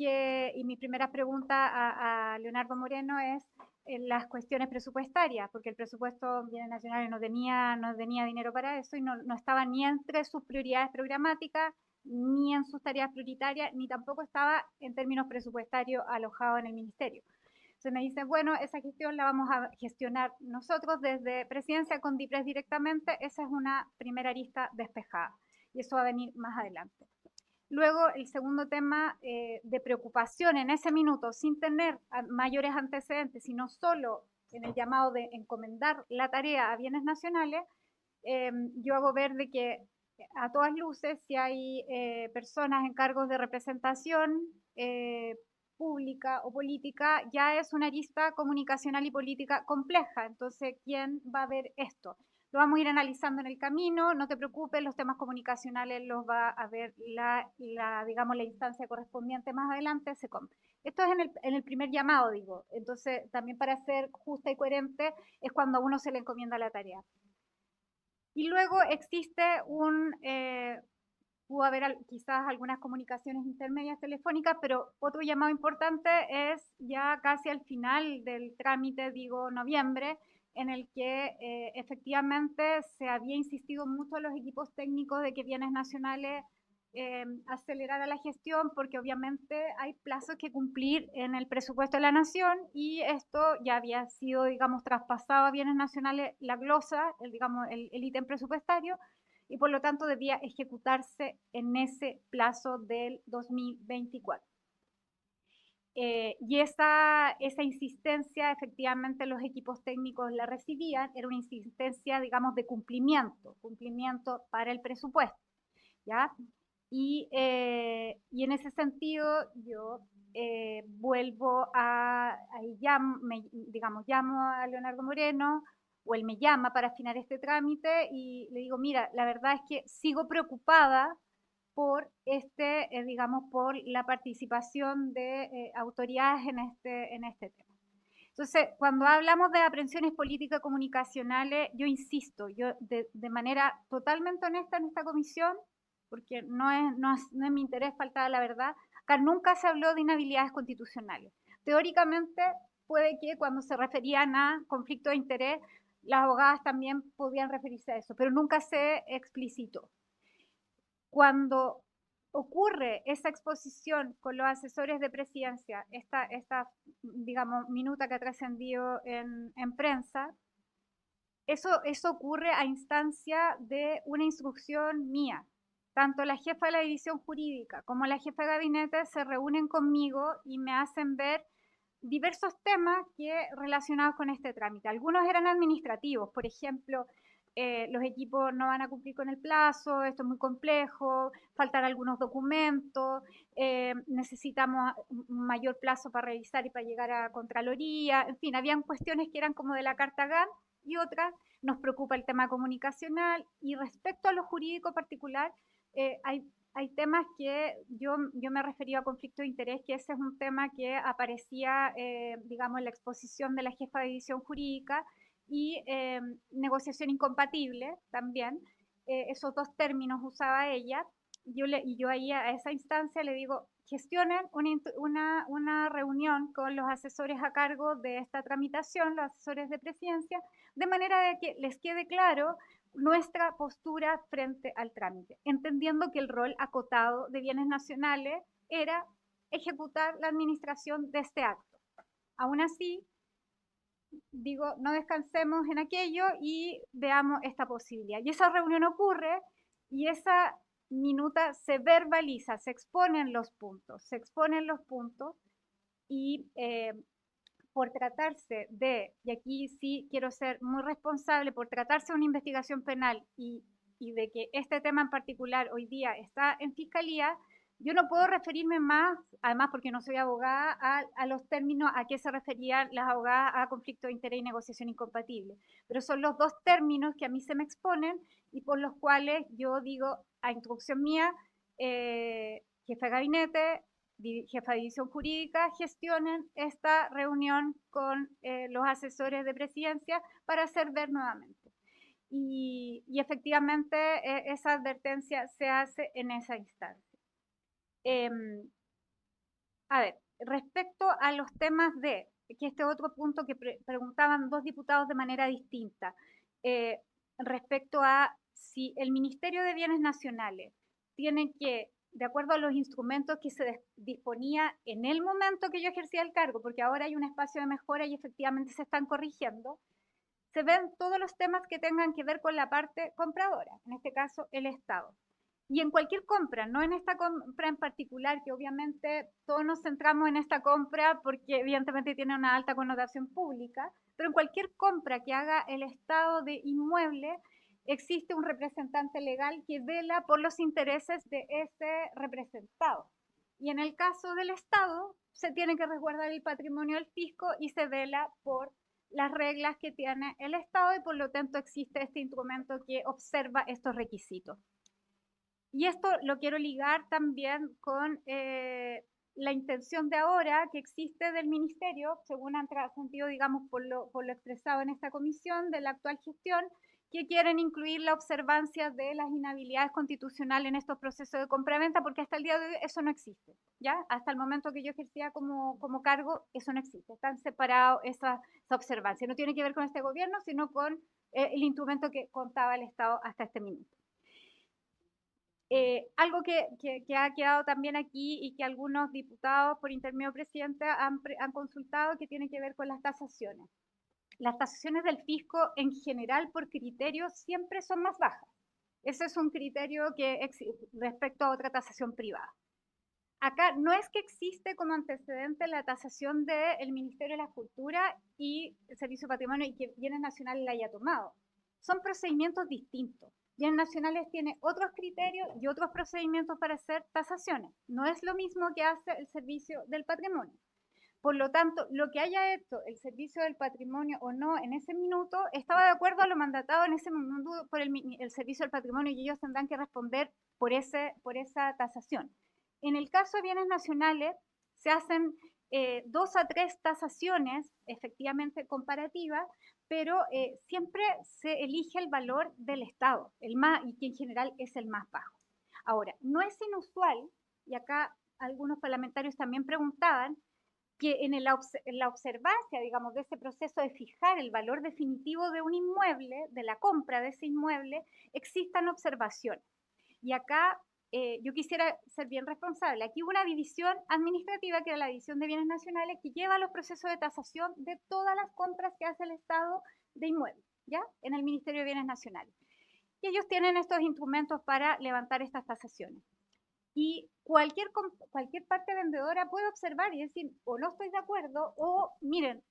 mi primera pregunta a Leonardo Moreno es las cuestiones presupuestarias, porque el presupuesto de Bienes Nacionales no tenía dinero para eso y no estaba ni entre sus prioridades programáticas, ni en sus tareas prioritarias, ni tampoco estaba en términos presupuestarios alojado en el ministerio. Entonces me dice, bueno, esa gestión la vamos a gestionar nosotros desde Presidencia con DIPRES directamente. Esa es una primera arista despejada y eso va a venir más adelante. Luego, el segundo tema de preocupación en ese minuto, sin tener mayores antecedentes, sino solo en el llamado de encomendar la tarea a bienes nacionales, yo hago ver de que a todas luces, si hay personas en cargos de representación pública o política, ya es una arista comunicacional y política compleja. Entonces, ¿quién va a ver esto? Lo vamos a ir analizando en el camino, no te preocupes, los temas comunicacionales los va a ver digamos, la instancia correspondiente más adelante, SECOM. Esto es en el primer llamado, digo. Entonces, también para ser justa y coherente, es cuando a uno se le encomienda la tarea. Y luego existe pudo haber quizás algunas comunicaciones intermedias telefónicas, pero otro llamado importante es ya casi al final del trámite, digo, noviembre, en el que efectivamente se había insistido mucho a los equipos técnicos de que Bienes Nacionales acelerara la gestión, porque obviamente hay plazos que cumplir en el presupuesto de la Nación y esto ya había sido, digamos, traspasado a Bienes Nacionales la glosa, el ítem presupuestario, y por lo tanto debía ejecutarse en ese plazo del 2024. Y esa insistencia, efectivamente, los equipos técnicos la recibían, era una insistencia, digamos, de cumplimiento para el presupuesto, ¿ya? Y en ese sentido, yo vuelvo llamo a Leonardo Moreno, o él me llama para afinar este trámite, y le digo, mira, la verdad es que sigo preocupada por por la participación de autoridades en este tema. Entonces, cuando hablamos de aprehensiones políticas comunicacionales, yo insisto, yo de manera totalmente honesta en esta comisión, porque no es mi interés faltar a la verdad, acá nunca se habló de inhabilidades constitucionales. Teóricamente, puede que cuando se referían a conflicto de interés, las abogadas también podían referirse a eso, pero nunca se explicitó. Cuando ocurre esa exposición con los asesores de presidencia, esta digamos, minuta que ha trascendido en prensa, eso ocurre a instancia de una instrucción mía. Tanto la jefa de la división jurídica como la jefa de gabinete se reúnen conmigo y me hacen ver diversos temas relacionados con este trámite. Algunos eran administrativos, por ejemplo, los equipos no van a cumplir con el plazo, esto es muy complejo, faltan algunos documentos, necesitamos un mayor plazo para revisar y para llegar a Contraloría, en fin, habían cuestiones que eran como de la carta GAN y otras, nos preocupa el tema comunicacional y respecto a lo jurídico particular, hay temas que yo me refería a conflicto de interés, que ese es un tema que aparecía, digamos, en la exposición de la jefa de división jurídica y negociación incompatible también. Esos dos términos usaba ella. Y yo ahí a esa instancia le digo, gestionen una reunión con los asesores a cargo de esta tramitación, los asesores de presidencia, de manera de que les quede claro nuestra postura frente al trámite, entendiendo que el rol acotado de bienes nacionales era ejecutar la administración de este acto. Aún así, digo, no descansemos en aquello y veamos esta posibilidad. Y esa reunión ocurre y esa minuta se verbaliza, se exponen los puntos y por tratarse de, y aquí sí quiero ser muy responsable, por tratarse de una investigación penal y de que este tema en particular hoy día está en fiscalía, yo no puedo referirme más, además porque no soy abogada, a los términos a qué se referían las abogadas a conflicto de interés y negociación incompatible. Pero son los dos términos que a mí se me exponen y por los cuales yo digo, a instrucción mía, jefe de gabinete, jefa de división jurídica, gestionen esta reunión con los asesores de presidencia para hacer ver nuevamente. Y efectivamente esa advertencia se hace en esa instancia. A ver, respecto a los temas de, que este otro punto que preguntaban dos diputados de manera distinta, respecto a si el Ministerio de Bienes Nacionales tiene que, de acuerdo a los instrumentos que se disponía en el momento que yo ejercía el cargo, porque ahora hay un espacio de mejora y efectivamente se están corrigiendo, se ven todos los temas que tengan que ver con la parte compradora, en este caso el Estado. Y en cualquier compra, no en esta compra en particular, que obviamente todos nos centramos en esta compra porque evidentemente tiene una alta connotación pública, pero en cualquier compra que haga el Estado de inmueble, existe un representante legal que vela por los intereses de ese representado. Y en el caso del Estado, se tiene que resguardar el patrimonio del fisco y se vela por las reglas que tiene el Estado y por lo tanto existe este instrumento que observa estos requisitos. Y esto lo quiero ligar también con la intención de ahora que existe del Ministerio, según han trascendido, digamos, por lo expresado en esta comisión de la actual gestión, que quieren incluir la observancia de las inhabilidades constitucionales en estos procesos de compraventa, porque hasta el día de hoy eso no existe, ¿ya? Hasta el momento que yo ejercía como cargo, eso no existe, están separados esa observancia. No tiene que ver con este gobierno, sino con el instrumento que contaba el Estado hasta este minuto. Algo que ha quedado también aquí y que algunos diputados por intermedio del presidente han consultado, que tiene que ver con las tasaciones. Las tasaciones del fisco en general por criterios siempre son más bajas. Ese es un criterio que respecto a otra tasación privada. Acá no es que existe como antecedente la tasación del Ministerio de la Cultura y el Servicio de Patrimonio y que Bienes Nacionales la haya tomado. Son procedimientos distintos. Bienes Nacionales tiene otros criterios y otros procedimientos para hacer tasaciones. No es lo mismo que hace el Servicio del Patrimonio. Por lo tanto, lo que haya hecho el Servicio del Patrimonio o no en ese minuto estaba de acuerdo a lo mandatado en ese minuto por el Servicio del Patrimonio y ellos tendrán que responder por esa tasación. En el caso de Bienes Nacionales se hacen 2 a 3 tasaciones efectivamente comparativas, pero siempre se elige el valor del Estado, y que en general es el más bajo. Ahora, no es inusual, y acá algunos parlamentarios también preguntaban, que en la observancia, digamos, de ese proceso de fijar el valor definitivo de un inmueble, de la compra de ese inmueble, existan observaciones. Y acá yo quisiera ser bien responsable. Aquí hubo una división administrativa, que era la División de Bienes Nacionales, que lleva los procesos de tasación de todas las compras que hace el Estado de inmuebles, ¿ya? En el Ministerio de Bienes Nacionales. Y ellos tienen estos instrumentos para levantar estas tasaciones. Y cualquier parte vendedora puede observar y decir, o no estoy de acuerdo, o miren,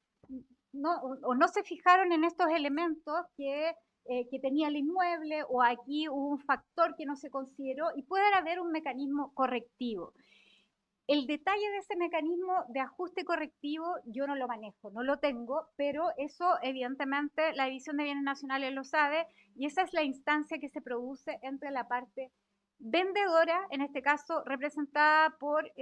no se fijaron en estos elementos que tenía el inmueble, o aquí hubo un factor que no se consideró, y puede haber un mecanismo correctivo. El detalle de ese mecanismo de ajuste correctivo yo no lo manejo, no lo tengo, pero eso evidentemente la División de Bienes Nacionales lo sabe, y esa es la instancia que se produce entre la parte vendedora, en este caso representada por,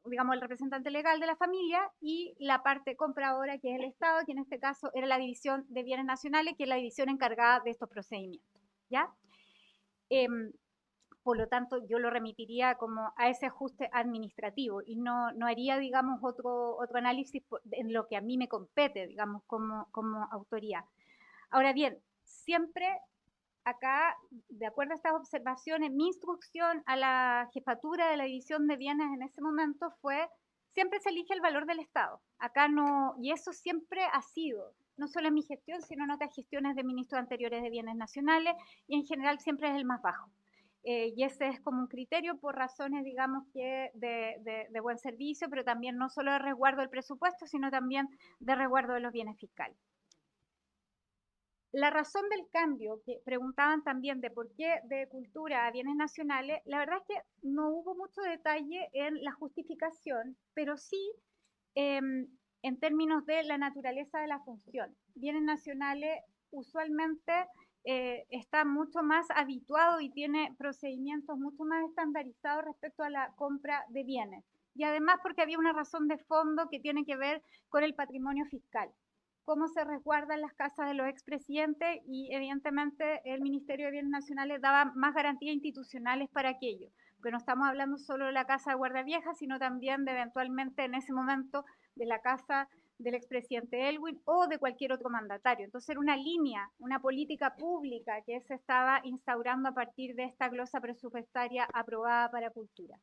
digamos, el representante legal de la familia, y la parte compradora, que es el Estado, que en este caso era la División de Bienes Nacionales, que es la división encargada de estos procedimientos, ¿ya? Por lo tanto, yo lo remitiría como a ese ajuste administrativo y no haría, digamos, otro análisis en lo que a mí me compete, digamos, como autoridad. Ahora bien, siempre acá, de acuerdo a estas observaciones, mi instrucción a la jefatura de la División de Bienes en ese momento fue: siempre se elige el valor del Estado. Acá no, y eso siempre ha sido, no solo en mi gestión, sino en otras gestiones de ministros anteriores de Bienes Nacionales, y en general siempre es el más bajo. Y ese es como un criterio por razones, digamos, que de buen servicio, pero también no solo de resguardo del presupuesto, sino también de resguardo de los bienes fiscales. La razón del cambio, que preguntaban también de por qué de cultura a bienes nacionales, la verdad es que no hubo mucho detalle en la justificación, pero sí en términos de la naturaleza de la función. Bienes nacionales usualmente está mucho más habituado y tiene procedimientos mucho más estandarizados respecto a la compra de bienes. Y además porque había una razón de fondo que tiene que ver con el patrimonio fiscal, cómo se resguardan las casas de los expresidentes, y evidentemente el Ministerio de Bienes Nacionales daba más garantías institucionales para aquello, porque no estamos hablando solo de la casa de Guardia Vieja, sino también de eventualmente en ese momento de la casa del expresidente Elwin o de cualquier otro mandatario. Entonces era una línea, una política pública que se estaba instaurando a partir de esta glosa presupuestaria aprobada para cultura.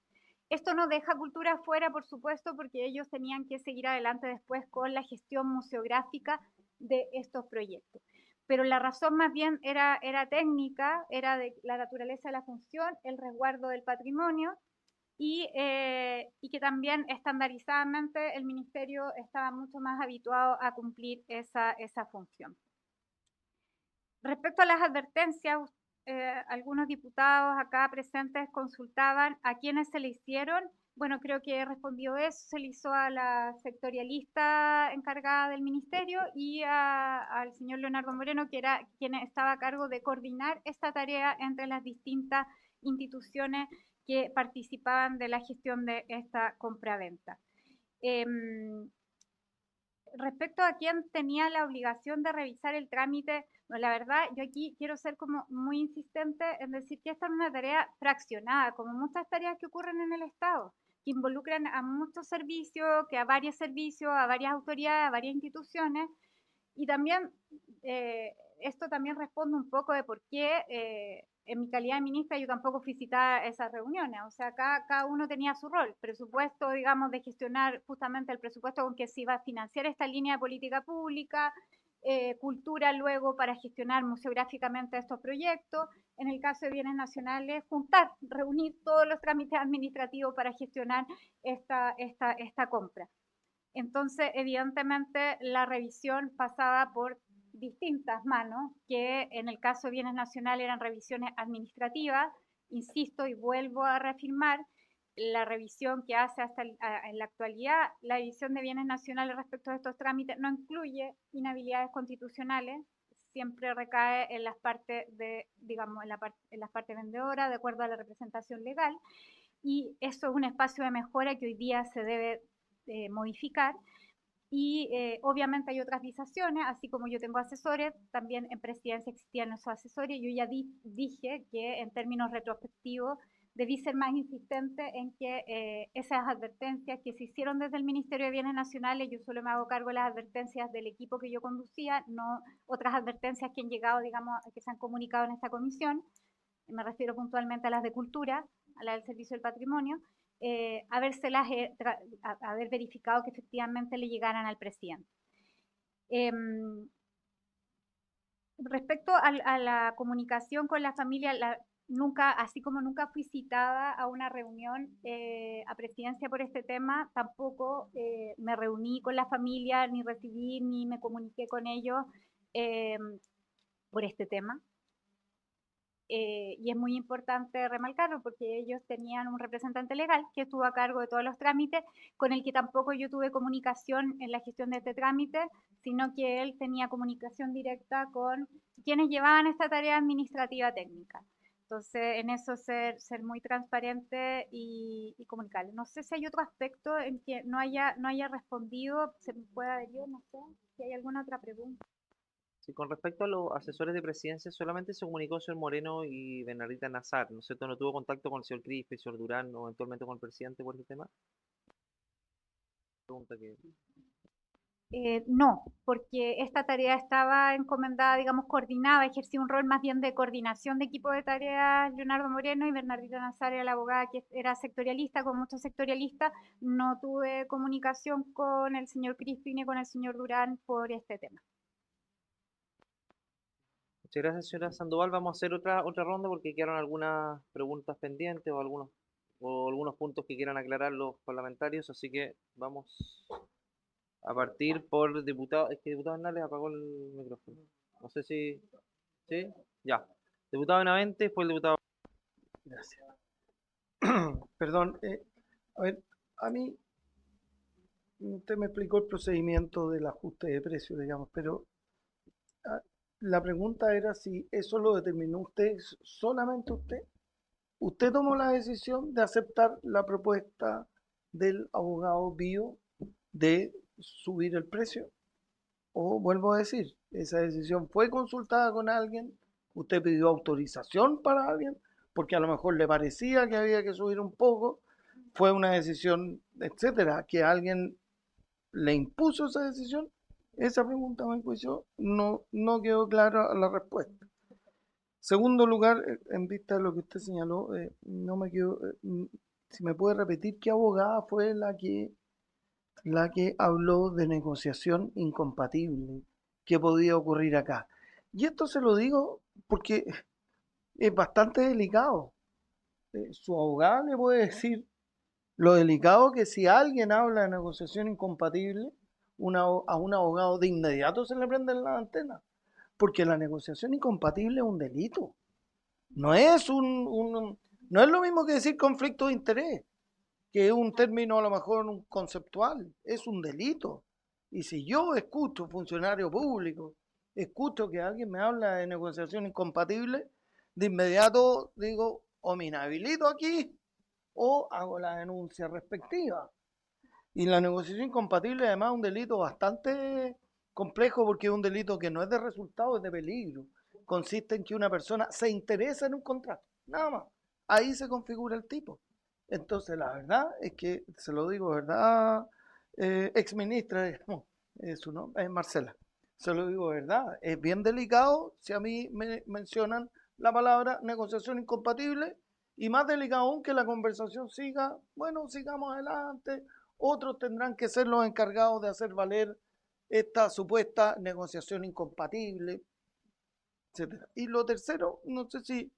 Esto no deja cultura fuera, por supuesto, porque ellos tenían que seguir adelante después con la gestión museográfica de estos proyectos. Pero la razón más bien era técnica, era de la naturaleza de la función, el resguardo del patrimonio, y que también estandarizadamente el ministerio estaba mucho más habituado a cumplir esa función. Respecto a las advertencias, algunos diputados acá presentes consultaban a quiénes se le hicieron. Bueno, creo que respondió eso, se le hizo a la sectorialista encargada del ministerio y al señor Leonardo Moreno, que era quien estaba a cargo de coordinar esta tarea entre las distintas instituciones que participaban de la gestión de esta compraventa. Respecto a quién tenía la obligación de revisar el trámite, bueno, la verdad, yo aquí quiero ser como muy insistente en decir que esta es una tarea fraccionada, como muchas tareas que ocurren en el Estado, que involucran a muchos servicios, que a varios servicios, a varias autoridades, a varias instituciones, y también esto también responde un poco de por qué en mi calidad de ministra yo tampoco visitaba esas reuniones. O sea, cada uno tenía su rol. Presupuesto, digamos, de gestionar justamente el presupuesto con que se iba a financiar esta línea de política pública, cultura luego para gestionar museográficamente estos proyectos. En el caso de bienes nacionales, reunir todos los trámites administrativos para gestionar esta compra. Entonces, evidentemente, la revisión pasaba por distintas manos, que en el caso de bienes nacionales eran revisiones administrativas. Insisto y vuelvo a reafirmar, la revisión que hace en la actualidad la División de Bienes Nacionales respecto a estos trámites no incluye inhabilidades constitucionales, siempre recae en las partes digamos, en las partes vendedoras, de acuerdo a la representación legal, y eso es un espacio de mejora que hoy día se debe modificar. Y obviamente hay otras visaciones, así como yo tengo asesores, también en presidencia existían esos asesores. Yo ya dije que en términos retrospectivos debí ser más insistente en que esas advertencias que se hicieron desde el Ministerio de Bienes Nacionales, yo solo me hago cargo de las advertencias del equipo que yo conducía, no otras advertencias que han llegado, digamos, que se han comunicado en esta comisión. Me refiero puntualmente a las de cultura, a la del Servicio del Patrimonio, haber verificado que efectivamente le llegaran al presidente. Respecto a la comunicación con la familia, nunca, así como nunca fui citada a una reunión a presidencia por este tema, tampoco me reuní con la familia, ni recibí, ni me comuniqué con ellos por este tema. Y es muy importante remarcarlo porque ellos tenían un representante legal que estuvo a cargo de todos los trámites, con el que tampoco yo tuve comunicación en la gestión de este trámite, sino que él tenía comunicación directa con quienes llevaban esta tarea administrativa técnica. Entonces, en eso ser muy transparente y comunicarle. No sé si hay otro aspecto en que no haya respondido, se me puede adherir, no sé si hay alguna otra pregunta. Sí, con respecto a los asesores de presidencia, solamente se comunicó el señor Moreno y Bernardita Nazar, ¿no es cierto? ¿No tuvo contacto con el señor Crispe, el señor Durán o eventualmente con el presidente por el tema? Pregunta que... No, porque esta tarea estaba encomendada, digamos, coordinada, ejercía un rol más bien de coordinación de equipo de tareas Leonardo Moreno, y Bernardita Nazar era la abogada que era sectorialista, con muchos sectorialistas. No tuve comunicación con el señor Crispi ni con el señor Durán por este tema. Muchas gracias, señora Sandoval. Vamos a hacer otra ronda porque quedaron algunas preguntas pendientes o algunos puntos que quieran aclarar los parlamentarios, así que vamos a partir por diputado. Es que diputado Hernández apagó el micrófono. No sé si... ¿Sí? Ya. Diputado Benavente, fue el diputado... Gracias. Perdón, a ver, a mí, usted me explicó el procedimiento del ajuste de precios, digamos, pero la pregunta era si eso lo determinó usted, solamente usted. ¿Usted tomó la decisión de aceptar la propuesta del abogado Bio de subir el precio? O vuelvo a decir, esa decisión fue consultada con alguien, usted pidió autorización para alguien, porque a lo mejor le parecía que había que subir un poco, fue una decisión, etcétera, que alguien le impuso esa decisión. Esa pregunta, me juicio, no quedó clara la respuesta. Segundo lugar, en vista de lo que usted señaló, no me quedó, si me puede repetir, ¿qué abogada fue la que habló de negociación incompatible que podía ocurrir acá? Y esto se lo digo porque es bastante delicado. Su abogada le puede decir lo delicado que si alguien habla de negociación incompatible, a un abogado de inmediato se le prenden las antenas, porque la negociación incompatible es un delito. No es no es lo mismo que decir conflicto de interés, que es un término a lo mejor conceptual, es un delito. Y si yo escucho, funcionario público, escucho que alguien me habla de negociación incompatible, de inmediato digo, o me inhabilito aquí o hago la denuncia respectiva. Y la negociación incompatible además es un delito bastante complejo porque es un delito que no es de resultado, es de peligro. Consiste en que una persona se interesa en un contrato, nada más. Ahí se configura el tipo. Entonces la verdad es que, se lo digo, ¿verdad? Exministra, su nombre es Marcela. Se lo digo, ¿verdad? Es bien delicado si a mí me mencionan la palabra negociación incompatible, y más delicado aún que la conversación siga, bueno, sigamos adelante. Otros tendrán que ser los encargados de hacer valer esta supuesta negociación incompatible, etcétera. Y lo tercero, no sé si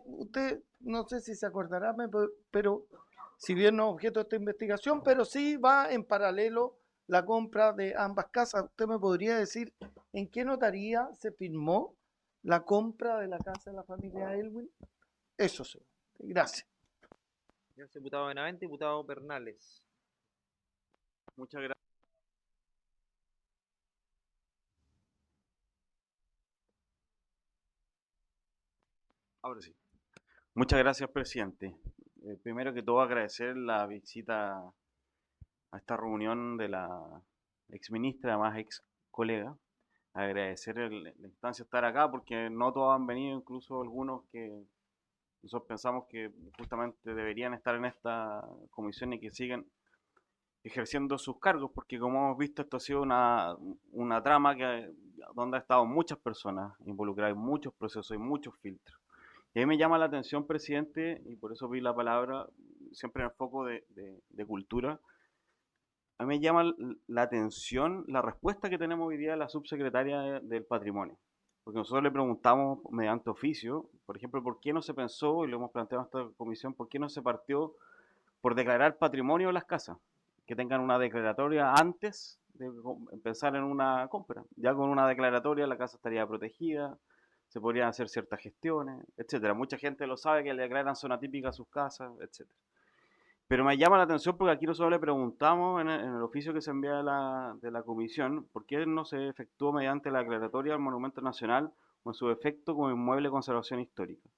usted no sé si se acordará, pero si bien no es objeto de esta investigación, pero sí va en paralelo la compra de ambas casas. ¿Usted me podría decir en qué notaría se firmó la compra de la casa de la familia Elwin? Eso sí. Gracias. Gracias, diputado Benavente. Diputado Bernales. Muchas gracias. Ahora sí. Muchas gracias, presidente. Primero que todo, agradecer la visita a esta reunión de la exministra, además ex colega. Agradecer la instancia de estar acá porque no todos han venido, incluso algunos que nosotros pensamos que justamente deberían estar en esta comisión y que siguen ejerciendo sus cargos, porque como hemos visto, esto ha sido una trama donde han estado muchas personas involucradas, muchos procesos y muchos filtros. Y a mí me llama la atención, presidente, y por eso vi la palabra, siempre en el foco de cultura, a mí me llama la atención la respuesta que tenemos hoy día de la subsecretaria del Patrimonio. Porque nosotros le preguntamos mediante oficio, por ejemplo, por qué no se pensó, y lo hemos planteado en esta comisión, por qué no se partió por declarar patrimonio las casas, que tengan una declaratoria antes de pensar en una compra. Ya con una declaratoria la casa estaría protegida, se podrían hacer ciertas gestiones, etcétera. Mucha gente lo sabe que le declaran zona típica a sus casas, etcétera. Pero me llama la atención porque aquí nosotros le preguntamos en el oficio que se envía de la comisión por qué no se efectuó mediante la declaratoria del Monumento Nacional o en su efecto como inmueble de conservación histórica.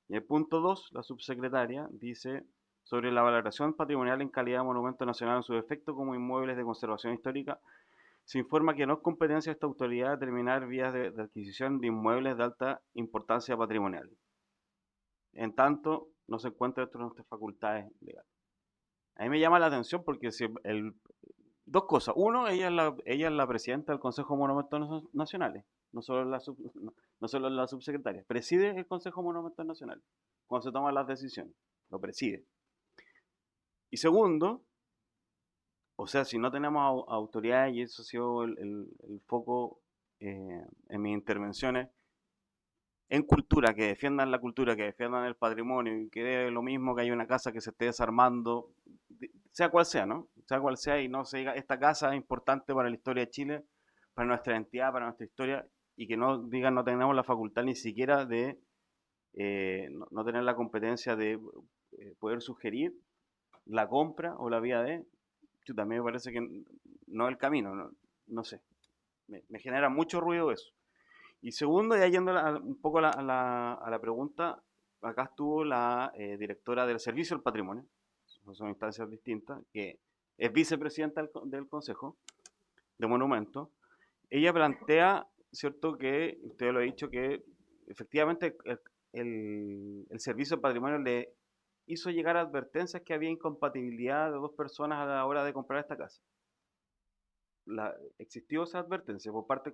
Y el punto 2, la subsecretaria dice sobre la valoración patrimonial en calidad de monumento nacional en su efecto como inmuebles de conservación histórica, se informa que no es competencia de esta autoridad determinar vías de adquisición de inmuebles de alta importancia patrimonial. En tanto, no se encuentra dentro de nuestras facultades legales. A mí me llama la atención porque si dos cosas. Uno, ella es la presidenta del Consejo de Monumentos Nacionales, no solo la subsecretaria. Preside el Consejo de Monumentos Nacionales cuando se toman las decisiones. Lo preside. Y segundo, o sea, si no tenemos autoridad, y eso ha sido el foco en mis intervenciones, en cultura, que defiendan la cultura, que defiendan el patrimonio, y que dé lo mismo que haya una casa que se esté desarmando, sea cual sea, ¿no? Sea cual sea, y no se diga, esta casa es importante para la historia de Chile, para nuestra identidad, para nuestra historia, y que no digan no tenemos la facultad ni siquiera de no tener la competencia de poder sugerir la compra o la vía de, también me parece que no es el camino, no sé. Me genera mucho ruido eso. Y segundo, ya yendo un poco a la pregunta, acá estuvo la directora del Servicio del Patrimonio, son instancias distintas, que es vicepresidenta del Consejo de Monumentos. Ella plantea, ¿cierto?, que, usted lo ha dicho, que efectivamente el Servicio del Patrimonio le hizo llegar advertencias que había incompatibilidad de dos personas a la hora de comprar esta casa. Existió esa advertencia por parte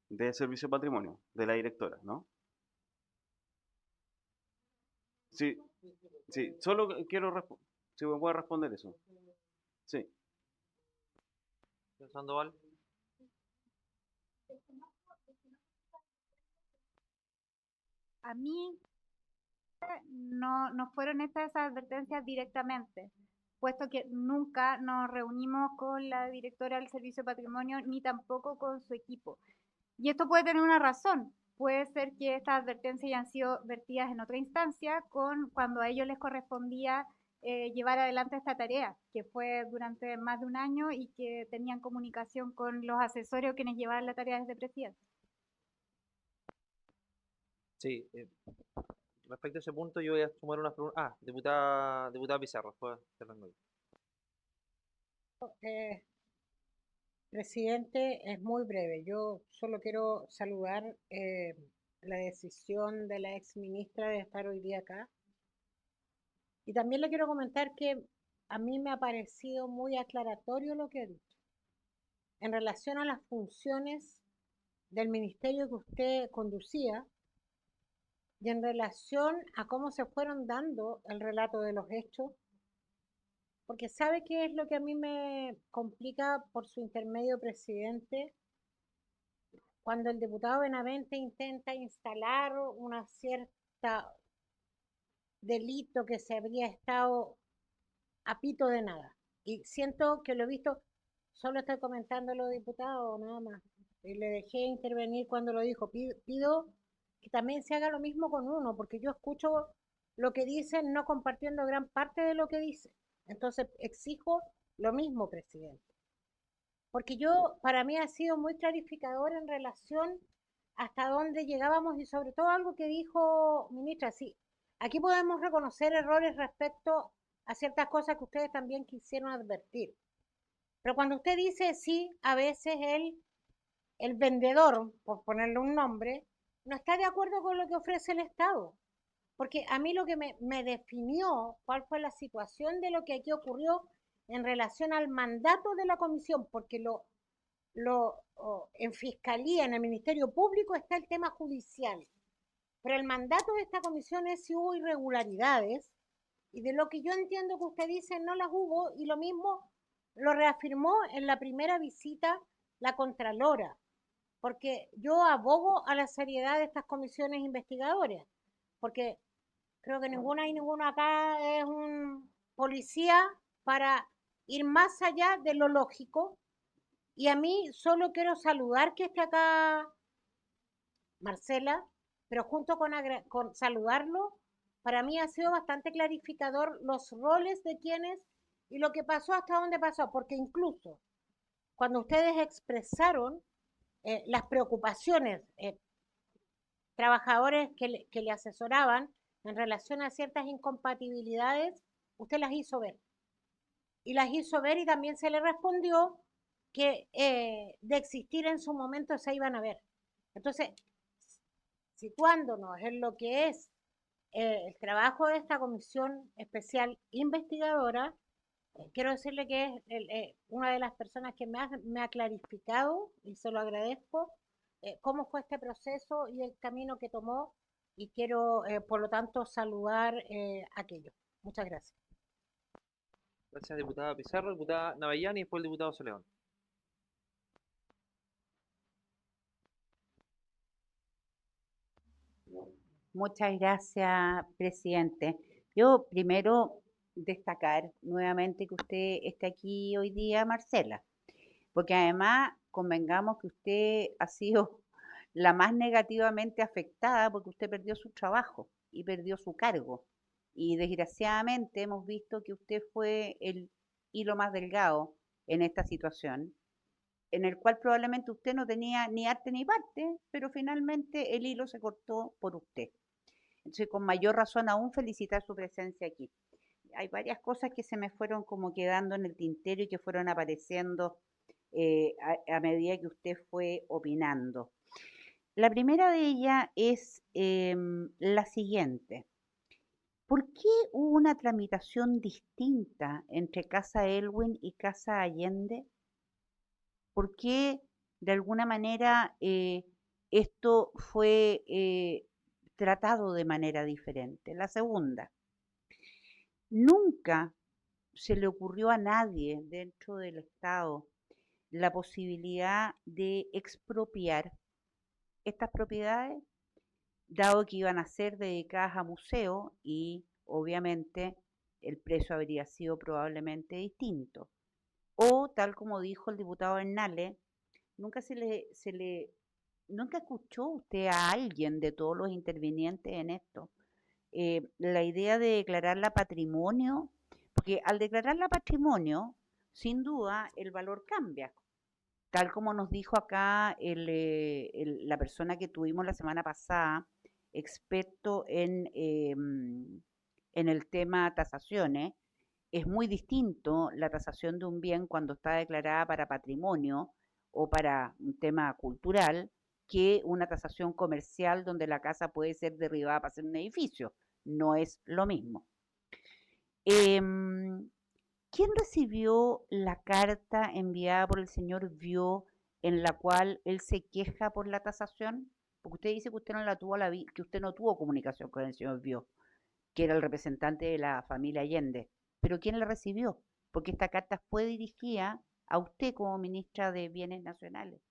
del Servicio de Patrimonio, de la directora, ¿no? Sí, sí, solo quiero si me puede responder eso. Sí. Sandoval. A mí no fueron estas esas advertencias directamente, puesto que nunca nos reunimos con la directora del Servicio de Patrimonio ni tampoco con su equipo. Y esto puede tener una razón. Puede ser que estas advertencias hayan sido vertidas en otra instancia cuando a ellos les correspondía llevar adelante esta tarea, que fue durante más de un año y que tenían comunicación con los asesores o quienes llevaban la tarea desde presidencia. Sí, respecto a ese punto yo voy a sumar una pregunta. Diputada Pizarro, después Fernando. Presidente, es muy breve. Yo solo quiero saludar la decisión de la ex ministra de estar hoy día acá. Y también le quiero comentar que a mí me ha parecido muy aclaratorio lo que ha dicho en relación a las funciones del ministerio que usted conducía y en relación a cómo se fueron dando el relato de los hechos, porque ¿sabe qué es lo que a mí me complica por su intermedio, presidente? Cuando el diputado Benavente intenta instalar una cierta delito que se habría estado a pito de nada. Y siento que lo he visto, solo estoy comentándolo, diputado, nada más. Y le dejé intervenir cuando lo dijo. Pido que también se haga lo mismo con uno, porque yo escucho lo que dicen no compartiendo gran parte de lo que dicen. Entonces exijo lo mismo, presidente. Porque para mí ha sido muy clarificador en relación hasta dónde llegábamos y sobre todo algo que dijo ministra, sí, aquí podemos reconocer errores respecto a ciertas cosas que ustedes también quisieron advertir. Pero cuando usted dice sí, a veces el vendedor, por ponerle un nombre, no está de acuerdo con lo que ofrece el Estado. Porque a mí lo que me definió cuál fue la situación de lo que aquí ocurrió en relación al mandato de la comisión, porque en Fiscalía, en el Ministerio Público está el tema judicial. Pero el mandato de esta comisión es si hubo irregularidades, y de lo que yo entiendo que usted dice no las hubo, y lo mismo lo reafirmó en la primera visita la Contralora, porque yo abogo a la seriedad de estas comisiones investigadoras, porque creo que ninguna y ninguno acá es un policía para ir más allá de lo lógico. Y a mí solo quiero saludar que esté acá Marcela, pero junto con saludarlo, para mí ha sido bastante clarificador los roles de quienes y lo que pasó hasta dónde pasó, porque incluso cuando ustedes expresaron las preocupaciones, trabajadores que le asesoraban en relación a ciertas incompatibilidades, usted las hizo ver. Y las hizo ver y también se le respondió que de existir en su momento se iban a ver. Entonces, situándonos en lo que es el trabajo de esta comisión especial investigadora, quiero decirle que es una de las personas que me ha clarificado, y se lo agradezco, cómo fue este proceso y el camino que tomó, y quiero, por lo tanto, saludar aquello. Muchas gracias. Gracias, diputada Pizarro, diputada Navellán y después el diputado Soleón. Muchas gracias, presidente. Yo primero destacar nuevamente que usted esté aquí hoy día, Marcela, porque además convengamos que usted ha sido la más negativamente afectada porque usted perdió su trabajo y perdió su cargo. Y desgraciadamente hemos visto que usted fue el hilo más delgado en esta situación, en el cual probablemente usted no tenía ni arte ni parte, pero finalmente el hilo se cortó por usted. Entonces, con mayor razón aún felicitar su presencia aquí. Hay varias cosas que se me fueron como quedando en el tintero y que fueron apareciendo a medida que usted fue opinando. La primera de ellas es la siguiente. ¿Por qué hubo una tramitación distinta entre Casa Elwin y Casa Allende? ¿Por qué de alguna manera esto fue tratado de manera diferente? La segunda, nunca se le ocurrió a nadie dentro del Estado la posibilidad de expropiar estas propiedades, dado que iban a ser dedicadas a museo y obviamente el precio habría sido probablemente distinto. O tal como dijo el diputado Bernales, nunca nunca escuchó usted a alguien de todos los intervinientes en esto la idea de declararla patrimonio, porque al declararla patrimonio, sin duda el valor cambia, tal como nos dijo acá la persona que tuvimos la semana pasada, experto en el tema tasaciones. Es muy distinto la tasación de un bien cuando está declarada para patrimonio o para un tema cultural que una tasación comercial donde la casa puede ser derribada para hacer un edificio. No es lo mismo. ¿Quién recibió la carta enviada por el señor Vió en la cual él se queja por la tasación? Porque usted dice que usted no la tuvo que usted no tuvo comunicación con el señor Vió, que era el representante de la familia Allende. Pero ¿quién la recibió? Porque esta carta fue dirigida a usted como ministra de Bienes Nacionales.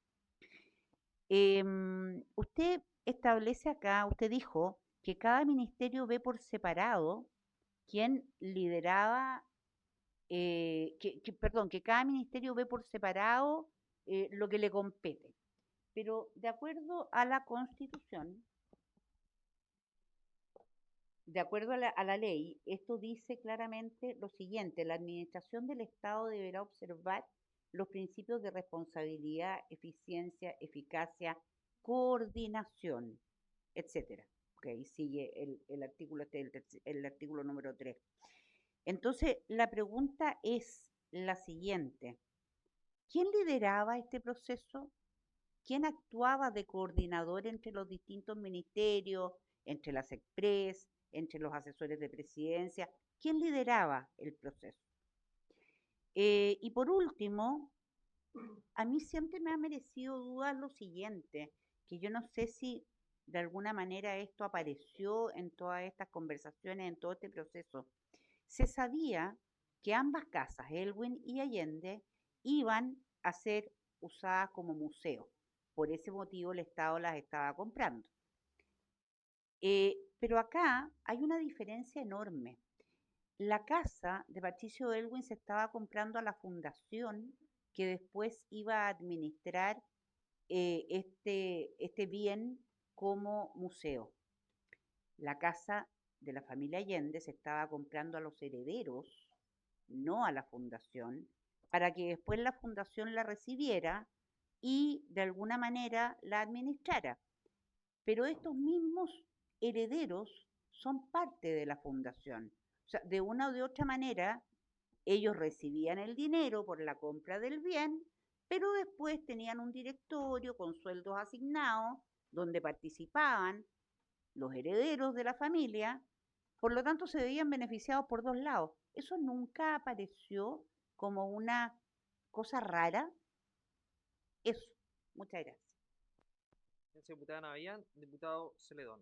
Usted establece acá, usted dijo que cada ministerio ve por separado quién lideraba, que cada ministerio ve por separado lo que le compete. Pero de acuerdo a la Constitución, de acuerdo a la ley, esto dice claramente lo siguiente: la administración del Estado deberá observar los principios de responsabilidad, eficiencia, eficacia, coordinación, etcétera. Okay, sigue el artículo el artículo número 3. Entonces, la pregunta es la siguiente: ¿quién lideraba este proceso? ¿Quién actuaba de coordinador entre los distintos ministerios, entre las Express, entre los asesores de presidencia? ¿Quién lideraba el proceso? Y por último, a mí siempre me ha merecido dudas lo siguiente, que yo no sé si de alguna manera esto apareció en todas estas conversaciones, en todo este proceso. Se sabía que ambas casas, Elwin y Allende, iban a ser usadas como museo. Por ese motivo el Estado las estaba comprando. Pero acá hay una diferencia enorme. La casa de Patricio Elwin se estaba comprando a la fundación que después iba a administrar este bien como museo. La casa de la familia Allende se estaba comprando a los herederos, no a la fundación, para que después la fundación la recibiera y de alguna manera la administrara. Pero estos mismos herederos son parte de la fundación. O sea, de una o de otra manera, ellos recibían el dinero por la compra del bien, pero después tenían un directorio con sueldos asignados, donde participaban los herederos de la familia, por lo tanto se veían beneficiados por dos lados. Eso nunca apareció como una cosa rara. Eso. Muchas gracias. Gracias, diputada Navillán. Diputado Celedón.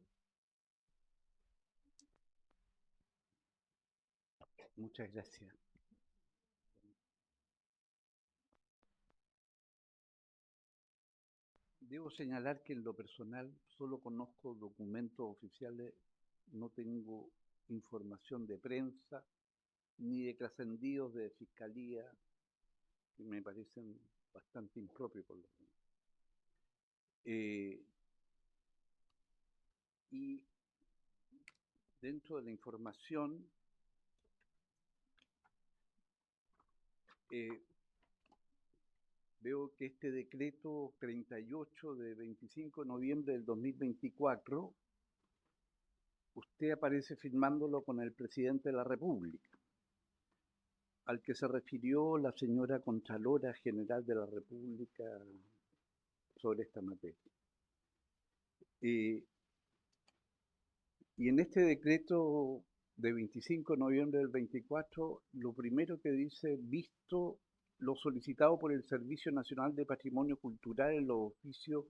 Muchas gracias. Debo señalar que en lo personal solo conozco documentos oficiales, no tengo información de prensa ni de trascendidos de fiscalía, que me parecen bastante impropios por lo menos. Y dentro de la información veo que este decreto 38 de 25 de noviembre del 2024, usted aparece firmándolo con el presidente de la República, al que se refirió la señora Contralora General de la República sobre esta materia. Y en este decreto de 25 de noviembre del 24, lo primero que dice, visto lo solicitado por el Servicio Nacional de Patrimonio Cultural en los oficios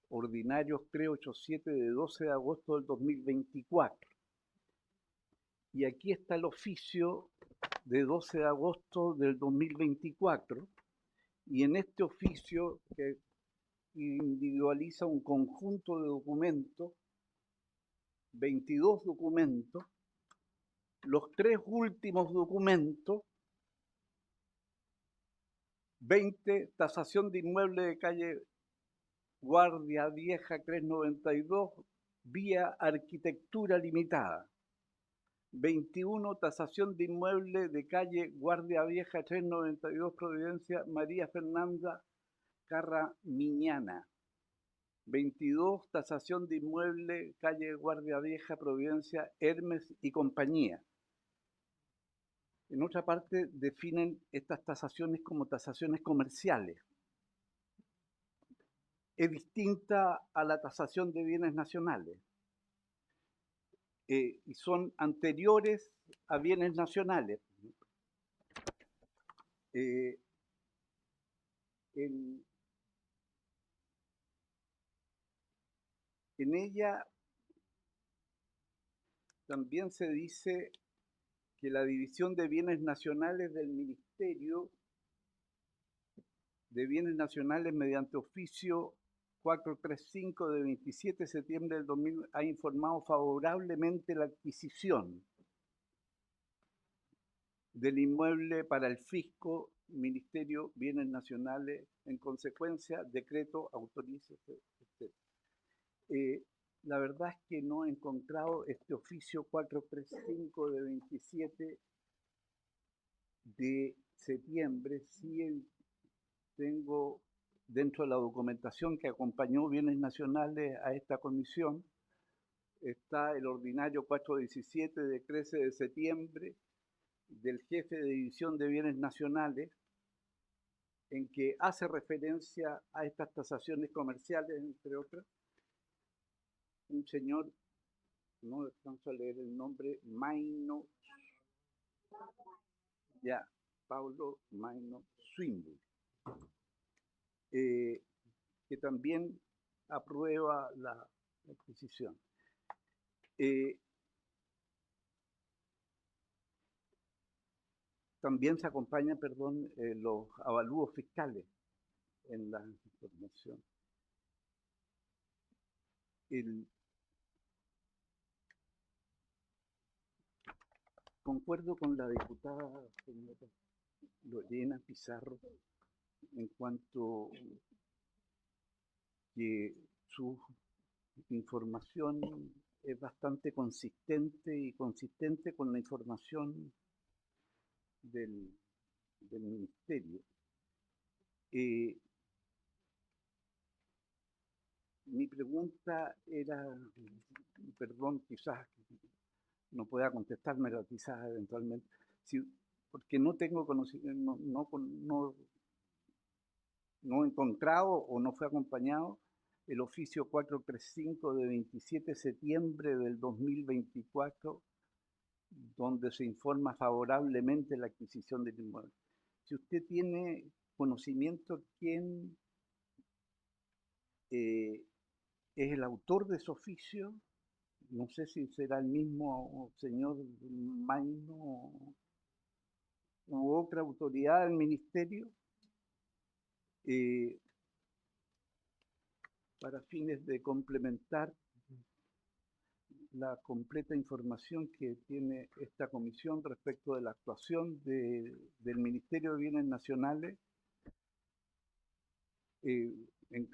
ordinarios 387 de 12 de agosto del 2024. Y aquí está el oficio de 12 de agosto del 2024, y en este oficio que individualiza un conjunto de documentos, 22 documentos, los tres últimos documentos, 20, tasación de inmueble de calle Guardia Vieja 392, vía Arquitectura Limitada. 21, tasación de inmueble de calle Guardia Vieja 392, Providencia María Fernanda Carramiñana. 22, tasación de inmueble calle Guardia Vieja, Providencia Hermes y compañía. En otra parte definen estas tasaciones como tasaciones comerciales. Es distinta a la tasación de bienes nacionales. Y son anteriores a bienes nacionales. En ella también se dice que la división de bienes nacionales del Ministerio de Bienes Nacionales mediante oficio 435 de 27 de septiembre del 2000 ha informado favorablemente la adquisición del inmueble para el fisco, Ministerio Bienes Nacionales, en consecuencia, decreto autoriza, etc. La verdad es que no he encontrado este oficio 435 de 27 de septiembre. Sí tengo dentro de la documentación que acompañó Bienes Nacionales a esta comisión, está el ordinario 417 de 13 de septiembre del jefe de división de Bienes Nacionales, en que hace referencia a estas tasaciones comerciales, entre otras. Un señor, no alcanzo a leer el nombre, Maino, ya, Paulo Maino Swinburne, que también aprueba adquisición. También se acompañan, perdón, los avalúos fiscales en la información. Concuerdo con la diputada señora Lorena Pizarro en cuanto que su información es bastante consistente y consistente con la información del ministerio. Mi pregunta era, perdón, quizás no pueda contestármela, quizás eventualmente, porque no tengo conocimiento, no he encontrado o no fue acompañado el oficio 435 de 27 de septiembre del 2024, donde se informa favorablemente la adquisición del inmueble. Si usted tiene conocimiento quién es el autor de ese oficio, no sé si será el mismo señor Maino u otra autoridad del ministerio, para fines de complementar la completa información que tiene esta comisión respecto de la actuación del Ministerio de Bienes Nacionales,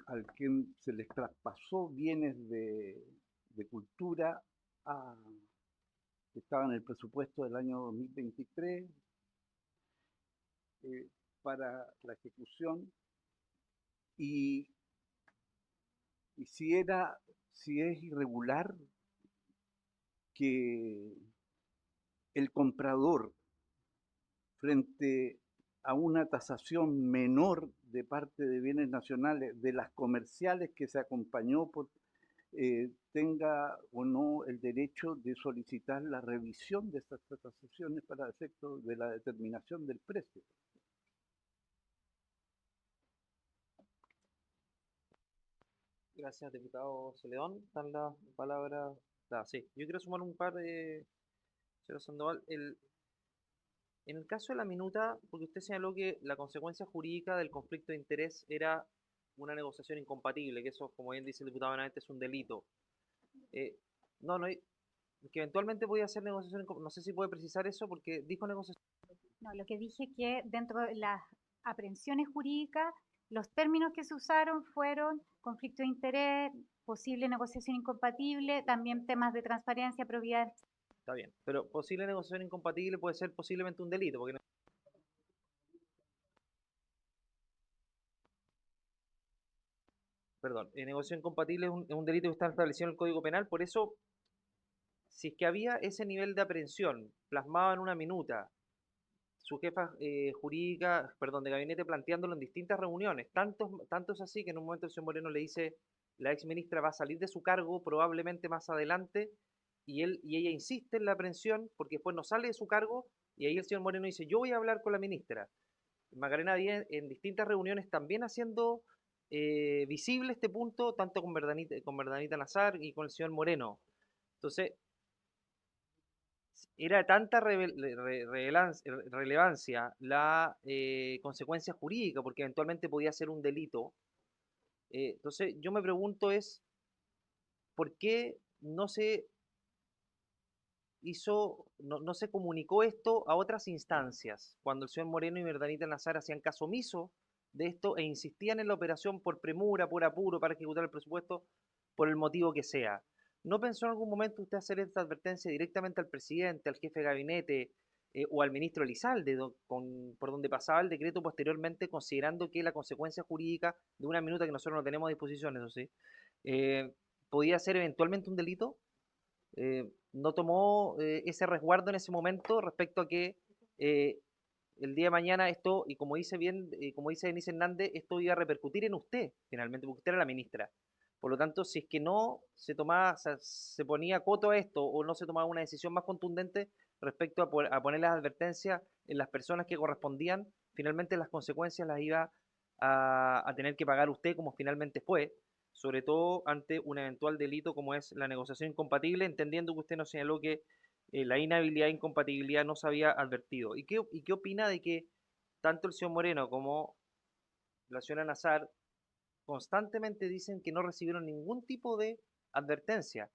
al que se les traspasó bienes de cultura que estaban en el presupuesto del año 2023 para la ejecución, y si es irregular que el comprador, frente a una tasación menor de parte de bienes nacionales, de las comerciales que se acompañó por, tenga o no el derecho de solicitar la revisión de estas tasaciones para efectos de la determinación del precio. Gracias, diputado Celedón. Dan la palabra. Sí, yo quiero sumar un par de. Señor Sandoval, en el caso de la minuta, porque usted señaló que la consecuencia jurídica del conflicto de interés era una negociación incompatible, que eso, como bien dice el diputado Benavente, es un delito. No, que eventualmente podía ser negociación, no sé si puede precisar eso, porque dijo negociación. No, lo que dije es que dentro de las aprehensiones jurídicas, los términos que se usaron fueron conflicto de interés, posible negociación incompatible, también temas de transparencia, probidad. Está bien, pero posible negociación incompatible puede ser posiblemente un delito, porque perdón, negociación incompatible es un delito que está establecido en el Código Penal, por eso, si es que había ese nivel de aprehensión plasmado en una minuta, su jefa jurídica, perdón, de gabinete planteándolo en distintas reuniones, tanto es así que en un momento el señor Moreno le dice, la ex ministra va a salir de su cargo probablemente más adelante, y ella insiste en la aprehensión porque después no sale de su cargo, y ahí el señor Moreno dice, yo voy a hablar con la ministra. Macarena Díaz en distintas reuniones también haciendo visible este punto, tanto con Verdanita Nazar y con el señor Moreno. Entonces, era tanta relevancia la consecuencia jurídica, porque eventualmente podía ser un delito. Entonces, yo me pregunto es, ¿por qué no se no se comunicó esto a otras instancias, cuando el señor Moreno y Verdanita Nazar hacían caso omiso de esto e insistían en la operación por premura, por apuro, para ejecutar el presupuesto, por el motivo que sea? ¿No pensó en algún momento usted hacer esta advertencia directamente al presidente, al jefe de gabinete o al ministro Elizalde, por donde pasaba el decreto posteriormente, considerando que la consecuencia jurídica de una minuta que nosotros no tenemos a disposición, eso sí, podía ser eventualmente un delito? No tomó ese resguardo en ese momento respecto a que el día de mañana esto, y como dice bien, como dice Denise Hernández, esto iba a repercutir en usted, finalmente, porque usted era la ministra. Por lo tanto, si es que no se tomaba, se ponía coto a esto o no se tomaba una decisión más contundente respecto a poner las advertencias en las personas que correspondían, finalmente las consecuencias las iba a tener que pagar usted, como finalmente fue, sobre todo ante un eventual delito como es la negociación incompatible, entendiendo que usted nos señaló que la inhabilidad e incompatibilidad no se había advertido. ¿Y qué opina de que tanto el señor Moreno como la señora Nazar constantemente dicen que no recibieron ningún tipo de advertencia,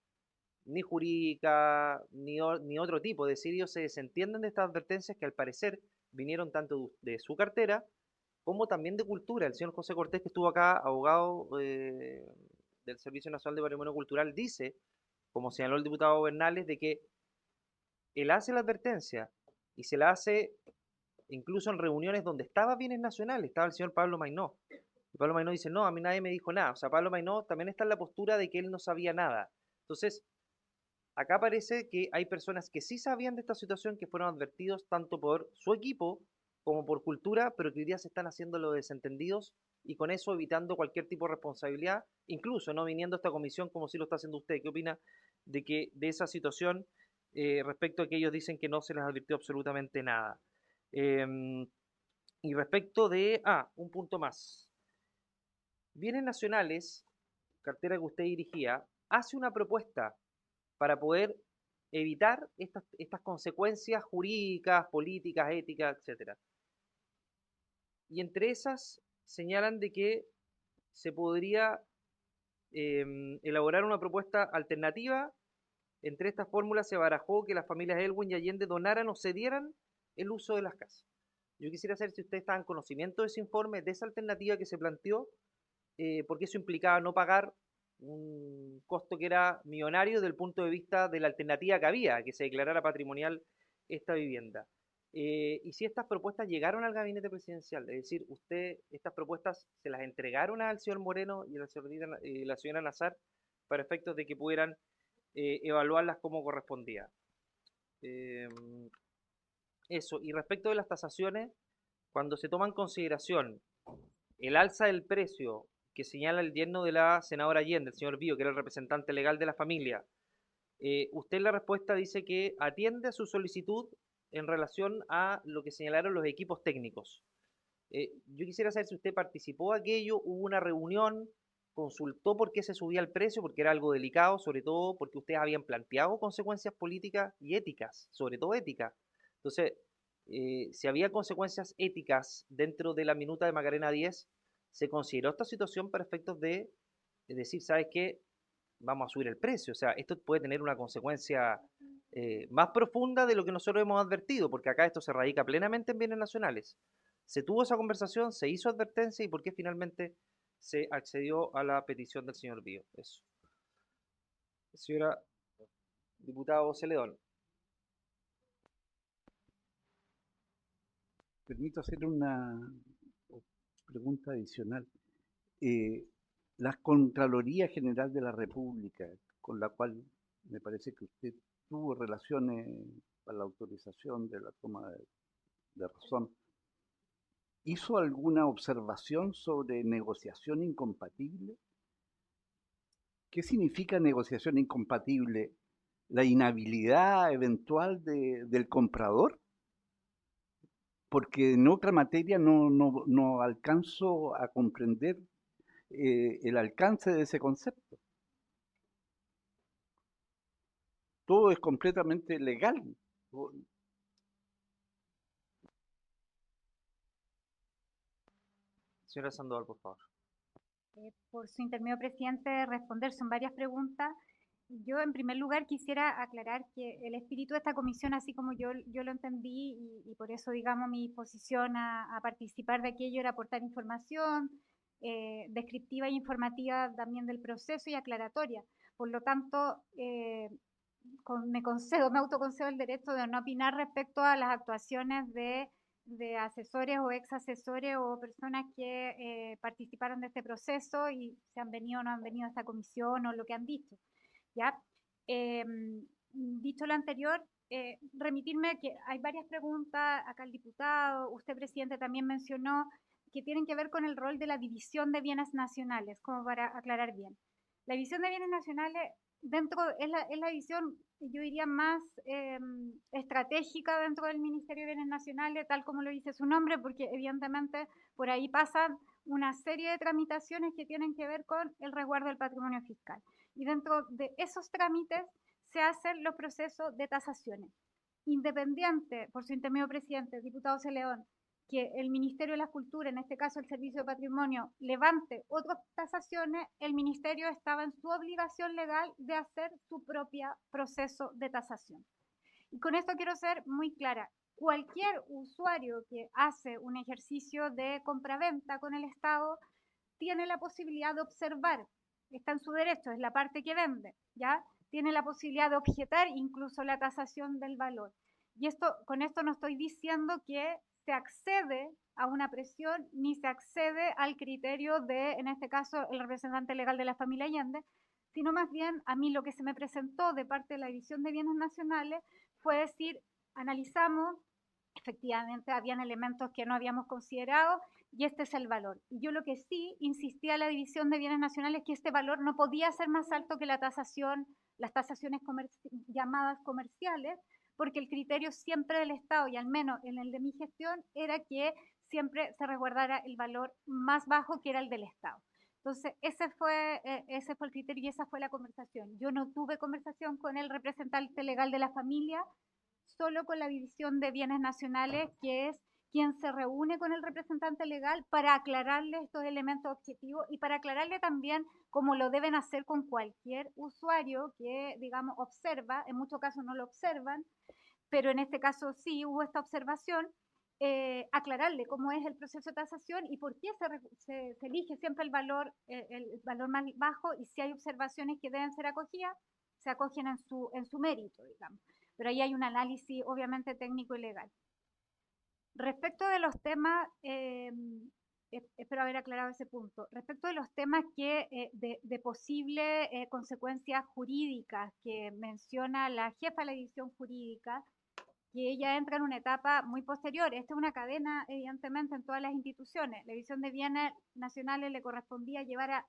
ni jurídica, ni otro tipo? Es decir, ellos se desentienden de estas advertencias que al parecer vinieron tanto de su cartera como también de cultura. El señor José Cortés, que estuvo acá, abogado del Servicio Nacional de Patrimonio Cultural, dice, como señaló el diputado Bernales, de que él hace la advertencia y se la hace incluso en reuniones donde estaba Bienes Nacionales, estaba el señor Pablo Maynó. Y Pablo Maynó dice, no, a mí nadie me dijo nada. O sea, Pablo Maynó también está en la postura de que él no sabía nada. Entonces, acá parece que hay personas que sí sabían de esta situación, que fueron advertidos tanto por su equipo como por cultura, pero que hoy día se están haciendo los desentendidos y con eso evitando cualquier tipo de responsabilidad, incluso no viniendo a esta comisión como si lo está haciendo usted. ¿Qué opina de esa situación respecto a que ellos dicen que no se les advirtió absolutamente nada? Y respecto de, un punto más. Bienes Nacionales, cartera que usted dirigía, hace una propuesta para poder evitar estas consecuencias jurídicas, políticas, éticas, etc. Y entre esas señalan de que se podría elaborar una propuesta alternativa. Entre estas fórmulas se barajó que las familias Elwin y Allende donaran o cedieran el uso de las casas. Yo quisiera saber si ustedes estaban en conocimiento de ese informe, de esa alternativa que se planteó, porque eso implicaba no pagar un costo que era millonario desde el punto de vista de la alternativa que había, que se declarara patrimonial esta vivienda. Y si estas propuestas llegaron al gabinete presidencial, es decir, estas propuestas se las entregaron al señor Moreno y a la señora Nazar para efectos de que pudieran evaluarlas como correspondía. Eso, y respecto de las tasaciones, cuando se toma en consideración el alza del precio que señala el yerno de la senadora Allende, el señor Bío, que era el representante legal de la familia, usted en la respuesta dice que atiende a su solicitud en relación a lo que señalaron los equipos técnicos. Yo quisiera saber si usted participó de aquello, hubo una reunión, consultó por qué se subía el precio, porque era algo delicado, sobre todo porque ustedes habían planteado consecuencias políticas y éticas, sobre todo éticas. Entonces, si había consecuencias éticas dentro de la minuta de Macarena 10, ¿se consideró esta situación para efectos de decir, ¿sabes qué? Vamos a subir el precio. O sea, esto puede tener una consecuencia más profunda de lo que nosotros hemos advertido, porque acá esto se radica plenamente en bienes nacionales. Se tuvo esa conversación, se hizo advertencia y por qué finalmente se accedió a la petición del señor Bío. Eso. Señora diputada Celedón. Permito hacer una pregunta adicional. La Contraloría General de la República, con la cual me parece que usted tuvo relaciones para la autorización de la toma de razón, ¿hizo alguna observación sobre negociación incompatible? ¿Qué significa negociación incompatible? ¿La inhabilidad eventual del comprador? Porque en otra materia no alcanzo a comprender el alcance de ese concepto. Todo es completamente legal. Señora Sandoval, por favor. Por su intermedio, presidente, responder, son varias preguntas. Yo, en primer lugar, quisiera aclarar que el espíritu de esta comisión, así como yo lo entendí, y por eso, digamos, mi disposición a participar de aquello era aportar información descriptiva e informativa también del proceso y aclaratoria. Por lo tanto, me autoconcedo el derecho de no opinar respecto a las actuaciones de asesores o ex asesores o personas que participaron de este proceso y se han venido o no han venido a esta comisión o lo que han dicho. ¿Ya? Dicho lo anterior, remitirme a que hay varias preguntas, acá el diputado, usted presidente también mencionó, que tienen que ver con el rol de la división de bienes nacionales, como para aclarar bien. La división de bienes nacionales es la división, yo diría, más estratégica dentro del Ministerio de Bienes Nacionales, tal como lo dice su nombre, porque evidentemente por ahí pasan una serie de tramitaciones que tienen que ver con el resguardo del patrimonio fiscal. Y dentro de esos trámites se hacen los procesos de tasaciones. Independiente, por su intermedio presidente, diputado León, que el Ministerio de la Cultura, en este caso el Servicio de Patrimonio, levante otras tasaciones, el Ministerio estaba en su obligación legal de hacer su propio proceso de tasación. Y con esto quiero ser muy clara. Cualquier usuario que hace un ejercicio de compraventa con el Estado tiene la posibilidad de observar, está en su derecho, es la parte que vende, ¿ya? Tiene la posibilidad de objetar incluso la tasación del valor. Y con esto no estoy diciendo que se accede a una presión ni se accede al criterio de, en este caso, el representante legal de la familia Allende, sino más bien a mí lo que se me presentó de parte de la División de Bienes Nacionales fue decir, analizamos, efectivamente habían elementos que no habíamos considerado y este es el valor. Y yo lo que sí insistía a la División de Bienes Nacionales es que este valor no podía ser más alto que la tasación, las tasaciones llamadas comerciales, porque el criterio siempre del Estado, y al menos en el de mi gestión, era que siempre se resguardara el valor más bajo que era el del Estado. Entonces, ese fue el criterio y esa fue la conversación. Yo no tuve conversación con el representante legal de la familia, solo con la División de Bienes Nacionales, que es quien se reúne con el representante legal para aclararle estos elementos objetivos y para aclararle también cómo lo deben hacer con cualquier usuario que, digamos, observa, en muchos casos no lo observan, pero en este caso sí hubo esta observación, aclararle cómo es el proceso de tasación y por qué se elige siempre el valor más bajo y si hay observaciones que deben ser acogidas, se acogen en su mérito, digamos. Pero ahí hay un análisis obviamente técnico y legal. Respecto de los temas, espero haber aclarado ese punto, respecto de los temas de posibles consecuencias jurídicas que menciona la jefa de la división jurídica, que ella entra en una etapa muy posterior. Esta es una cadena, evidentemente, en todas las instituciones. La División de Bienes Nacionales le correspondía llevar a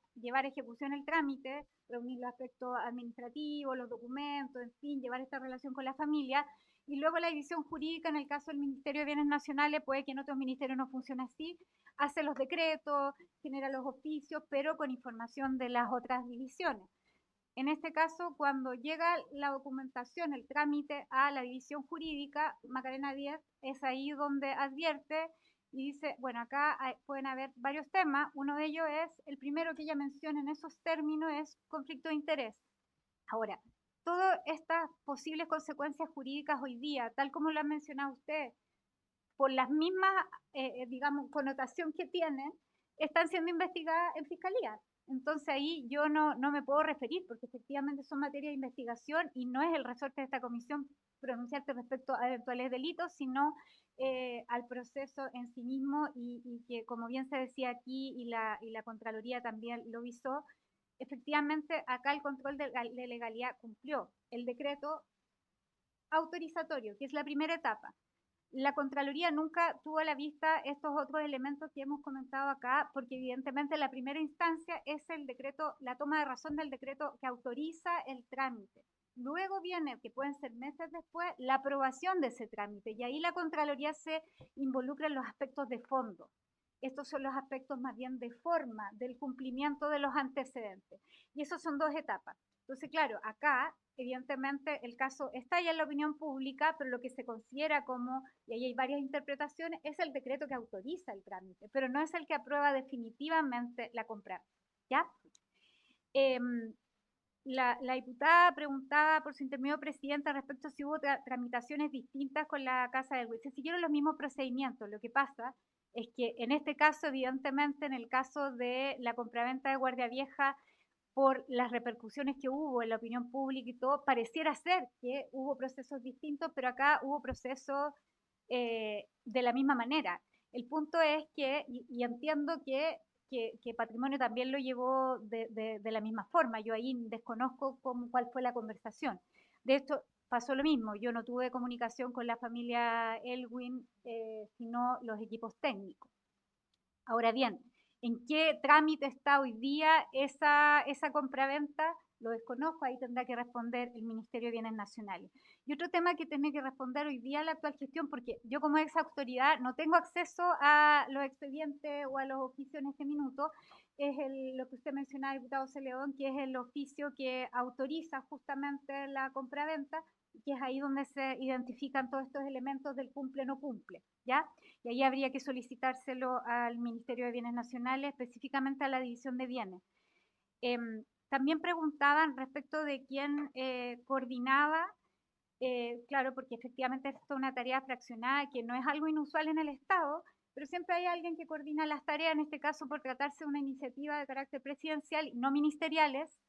ejecución el trámite, reunir los aspectos administrativos, los documentos, en fin, llevar esta relación con la familia. Y luego la división jurídica, en el caso del Ministerio de Bienes Nacionales, puede que en otros ministerios no funcione así, hace los decretos, genera los oficios, pero con información de las otras divisiones. En este caso, cuando llega la documentación, el trámite a la división jurídica, Macarena Díaz es ahí donde advierte y dice, bueno, acá pueden haber varios temas. Uno de ellos es, el primero que ella menciona en esos términos es conflicto de interés. Ahora, todas estas posibles consecuencias jurídicas hoy día, tal como lo ha mencionado usted, por las mismas, digamos, connotación que tienen, están siendo investigadas en fiscalía. Entonces ahí yo no me puedo referir porque efectivamente son materia de investigación y no es el resorte de esta comisión pronunciarse respecto a eventuales delitos, sino al proceso en sí mismo y que, como bien se decía aquí y la Contraloría también lo visó, efectivamente acá el control de legalidad cumplió. El decreto autorizatorio, que es la primera etapa. La Contraloría nunca tuvo a la vista estos otros elementos que hemos comentado acá, porque evidentemente la primera instancia es el decreto, la toma de razón del decreto que autoriza el trámite. Luego viene, que pueden ser meses después, la aprobación de ese trámite y ahí la Contraloría se involucra en los aspectos de fondo. Estos son los aspectos más bien de forma, del cumplimiento de los antecedentes. Y esos son dos etapas. Entonces, claro, acá, evidentemente, el caso está ya en la opinión pública, pero lo que se considera como, y ahí hay varias interpretaciones, es el decreto que autoriza el trámite, pero no es el que aprueba definitivamente la compra. ¿Ya? La diputada preguntaba por su intermedio presidente respecto a si hubo tramitaciones distintas con la Casa del Huiz. Se siguieron los mismos procedimientos. Lo que pasa es que en este caso, evidentemente, en el caso de la compraventa de Guardia Vieja, por las repercusiones que hubo en la opinión pública y todo, pareciera ser que hubo procesos distintos, pero acá hubo procesos de la misma manera. El punto es que, y entiendo que Patrimonio también lo llevó de la misma forma, yo ahí desconozco cuál fue la conversación. De hecho, pasó lo mismo, yo no tuve comunicación con la familia Elwin, sino los equipos técnicos. Ahora bien, ¿en qué trámite está hoy día esa compraventa? lo desconozco, ahí tendrá que responder el Ministerio de Bienes Nacionales. Y otro tema que tiene que responder hoy día la actual gestión, porque yo como ex autoridad no tengo acceso a los expedientes o a los oficios en este minuto, es lo que usted mencionaba, diputado Celedón, que es el oficio que autoriza justamente la compraventa, que es ahí donde se identifican todos estos elementos del cumple no cumple, ¿ya? Y ahí habría que solicitárselo al Ministerio de Bienes Nacionales, específicamente a la División de Bienes. También preguntaban respecto de quién coordinaba, claro, porque efectivamente esto es una tarea fraccionada que no es algo inusual en el Estado, pero siempre hay alguien que coordina las tareas, en este caso por tratarse de una iniciativa de carácter presidencial, no ministeriales.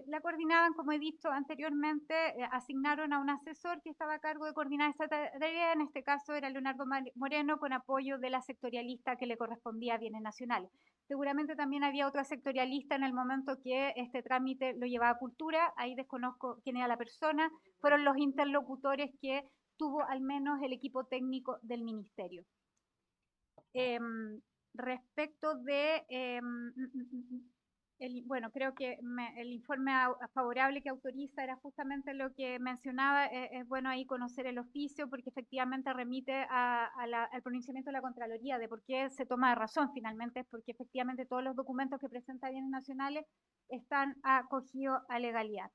La coordinaban, como he dicho anteriormente, asignaron a un asesor que estaba a cargo de coordinar esta tarea, en este caso era Leonardo Moreno, con apoyo de la sectorialista que le correspondía a Bienes Nacionales. Seguramente también había otra sectorialista en el momento que este trámite lo llevaba a Cultura, ahí desconozco quién era la persona, fueron los interlocutores que tuvo al menos el equipo técnico del ministerio. Respecto de, bueno, creo que el informe favorable que autoriza era justamente lo que mencionaba, es bueno ahí conocer el oficio porque efectivamente remite al pronunciamiento de la Contraloría de por qué se toma de razón finalmente, es porque efectivamente todos los documentos que presenta Bienes Nacionales están acogidos a legalidad.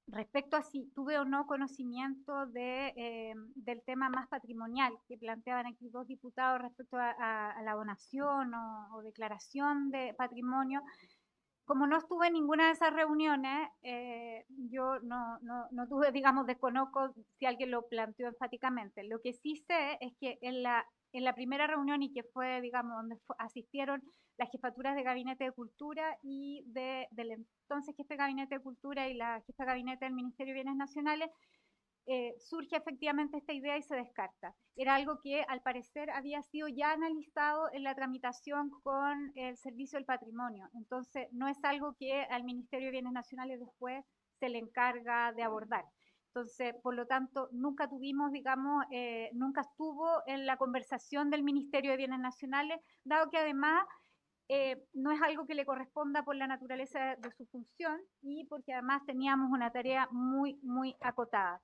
Respecto a si tuve o no conocimiento del tema más patrimonial que planteaban aquí dos diputados respecto a la donación o declaración de patrimonio, como no estuve en ninguna de esas reuniones, yo no tuve, digamos, desconozco si alguien lo planteó enfáticamente. Lo que sí sé es que en la primera reunión y que fue, digamos, donde asistieron las jefaturas de Gabinete de Cultura y del entonces jefe de Gabinete de Cultura y la jefa de Gabinete del Ministerio de Bienes Nacionales, surge efectivamente esta idea y se descarta. Era algo que al parecer había sido ya analizado en la tramitación con el Servicio del Patrimonio. Entonces no es algo que al Ministerio de Bienes Nacionales después se le encarga de abordar. Entonces, por lo tanto, nunca tuvimos, digamos, nunca estuvo en la conversación del Ministerio de Bienes Nacionales, dado que además no es algo que le corresponda por la naturaleza de su función y porque además teníamos una tarea muy, muy acotada.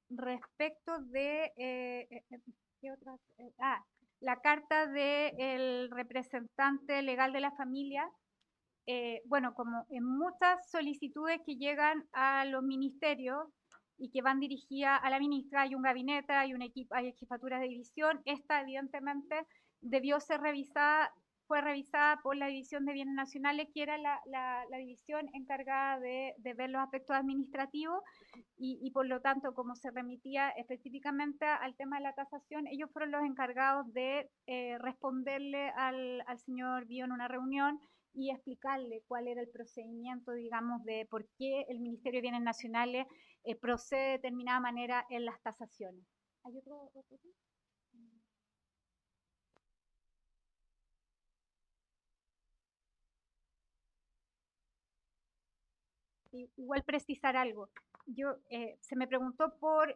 Respecto de ¿qué otras? La carta del representante legal de la familia, bueno, como en muchas solicitudes que llegan a los ministerios y que van dirigidas a la ministra, hay un gabinete, hay un equipo, hay jefaturas de división, esta evidentemente debió ser revisada, fue revisada por la División de Bienes Nacionales, que era la división encargada de ver los aspectos administrativos y por lo tanto, como se remitía específicamente al tema de la tasación, ellos fueron los encargados de responderle al señor Bio en una reunión y explicarle cuál era el procedimiento, digamos, de por qué el Ministerio de Bienes Nacionales procede de determinada manera en las tasaciones. ¿Hay otro? Igual precisar algo. Yo se me preguntó por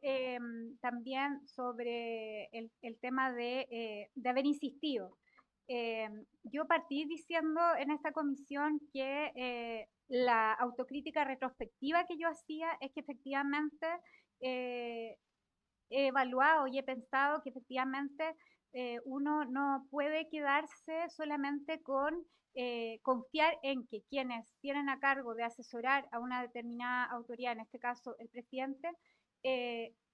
también sobre el tema de haber insistido. Yo partí diciendo en esta comisión que la autocrítica retrospectiva que yo hacía es que efectivamente he evaluado y he pensado que efectivamente uno no puede quedarse solamente con confiar en que quienes tienen a cargo de asesorar a una determinada autoridad, en este caso el presidente,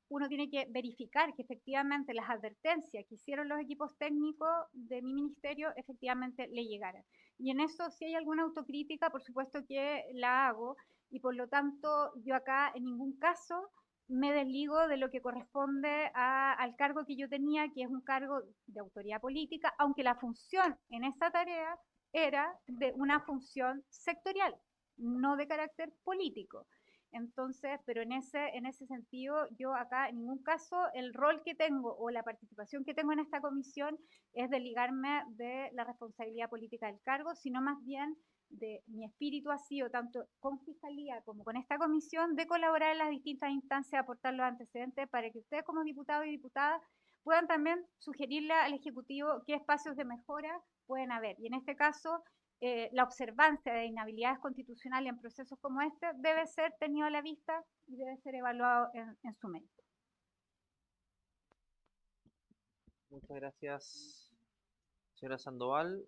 uno tiene que verificar que efectivamente las advertencias que hicieron los equipos técnicos de mi ministerio efectivamente le llegaran. Y en eso, si hay alguna autocrítica, por supuesto que la hago, y por lo tanto yo acá en ningún caso me desligo de lo que corresponde al cargo que yo tenía, que es un cargo de autoridad política, aunque la función en esta tarea era de una función sectorial, no de carácter político. Entonces, pero en ese sentido, yo acá en ningún caso el rol que tengo o la participación que tengo en esta comisión es desligarme de la responsabilidad política del cargo, sino más bien de mi espíritu ha sido, tanto con Fiscalía como con esta comisión, de colaborar en las distintas instancias, aportar los antecedentes para que ustedes como diputados y diputadas puedan también sugerirle al Ejecutivo qué espacios de mejora pueden haber. Y en este caso, la observancia de inhabilidades constitucionales en procesos como este debe ser tenido a la vista y debe ser evaluado en su mérito. Muchas gracias, señora Sandoval.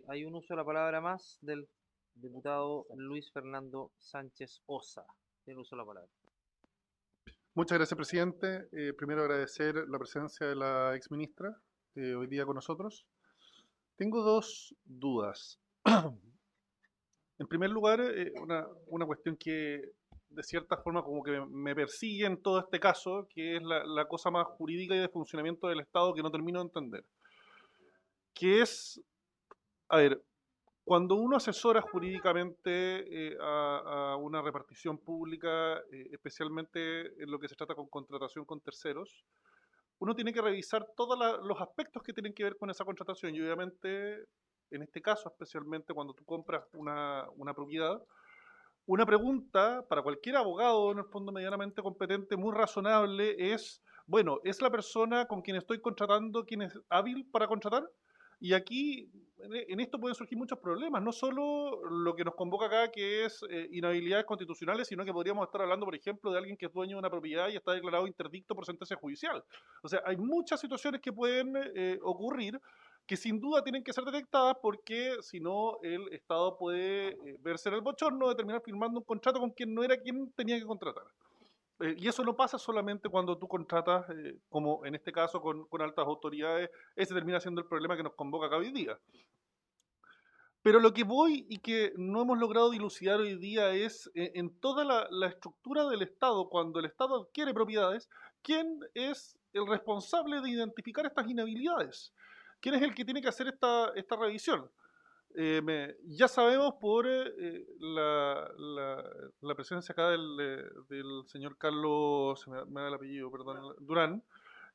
Hay un uso de la palabra más del diputado Luis Fernando Sánchez Osa. Tiene uso de la palabra. Muchas gracias, presidente. Primero agradecer la presencia de la exministra hoy día con nosotros. Tengo dos dudas. En primer lugar, una cuestión que de cierta forma como que me persigue en todo este caso, que es la cosa más jurídica y de funcionamiento del Estado que no termino de entender. Que es, a ver, cuando uno asesora jurídicamente a una repartición pública, especialmente en lo que se trata con contratación con terceros, uno tiene que revisar todos los aspectos que tienen que ver con esa contratación y obviamente, en este caso especialmente cuando tú compras una propiedad, una pregunta para cualquier abogado en el fondo medianamente competente, muy razonable, es, bueno, ¿es la persona con quien estoy contratando quien es hábil para contratar? Y aquí, en esto pueden surgir muchos problemas, no solo lo que nos convoca acá, que es inhabilidades constitucionales, sino que podríamos estar hablando, por ejemplo, de alguien que es dueño de una propiedad y está declarado interdicto por sentencia judicial. O sea, hay muchas situaciones que pueden ocurrir que sin duda tienen que ser detectadas porque si no el Estado puede verse en el bochorno de terminar firmando un contrato con quien no era quien tenía que contratar. Y eso no pasa solamente cuando tú contratas, como en este caso con altas autoridades, ese termina siendo el problema que nos convoca acá hoy día. Pero lo que voy y que no hemos logrado dilucidar hoy día es, en toda la estructura del Estado, cuando el Estado adquiere propiedades, ¿quién es el responsable de identificar estas inhabilidades? ¿Quién es el que tiene que hacer esta revisión? Ya sabemos por la presencia acá del señor Carlos, me da el apellido, perdón, Durán,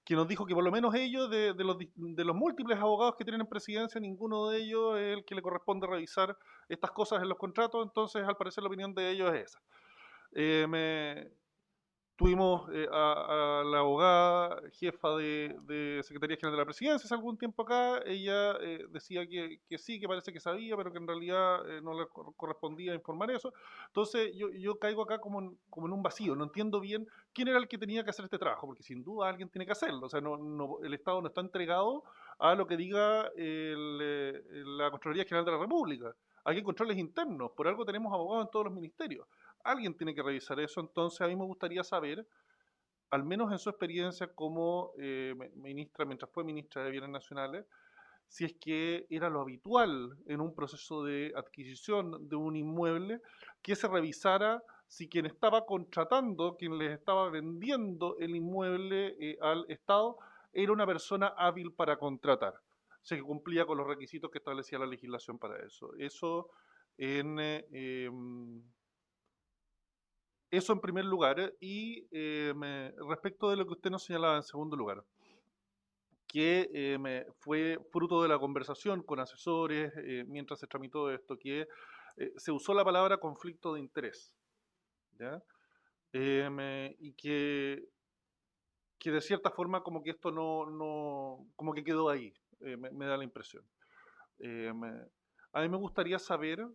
que nos dijo que por lo menos ellos, de los múltiples abogados que tienen en presidencia, ninguno de ellos es el que le corresponde revisar estas cosas en los contratos, entonces al parecer la opinión de ellos es esa. Tuvimos a la abogada jefa de Secretaría General de la Presidencia hace algún tiempo acá. Ella decía que sí, que parece que sabía, pero que en realidad no le correspondía informar eso. Entonces yo caigo acá como en un vacío. No entiendo bien quién era el que tenía que hacer este trabajo, porque sin duda alguien tiene que hacerlo. O sea, el Estado no está entregado a lo que diga la Contraloría General de la República. Aquí hay controles internos. Por algo tenemos abogados en todos los ministerios. Alguien tiene que revisar eso, entonces a mí me gustaría saber, al menos en su experiencia como ministra, mientras fue ministra de Bienes Nacionales, si es que era lo habitual en un proceso de adquisición de un inmueble, que se revisara si quien estaba contratando, quien les estaba vendiendo el inmueble al Estado, era una persona hábil para contratar, o sea, que cumplía con los requisitos que establecía la legislación para eso. Eso en primer lugar, y respecto de lo que usted nos señalaba en segundo lugar, que fue fruto de la conversación con asesores mientras se tramitó esto, que se usó la palabra conflicto de interés, ¿ya? Y que de cierta forma como que esto como que quedó ahí, me da la impresión. A mí me gustaría saber,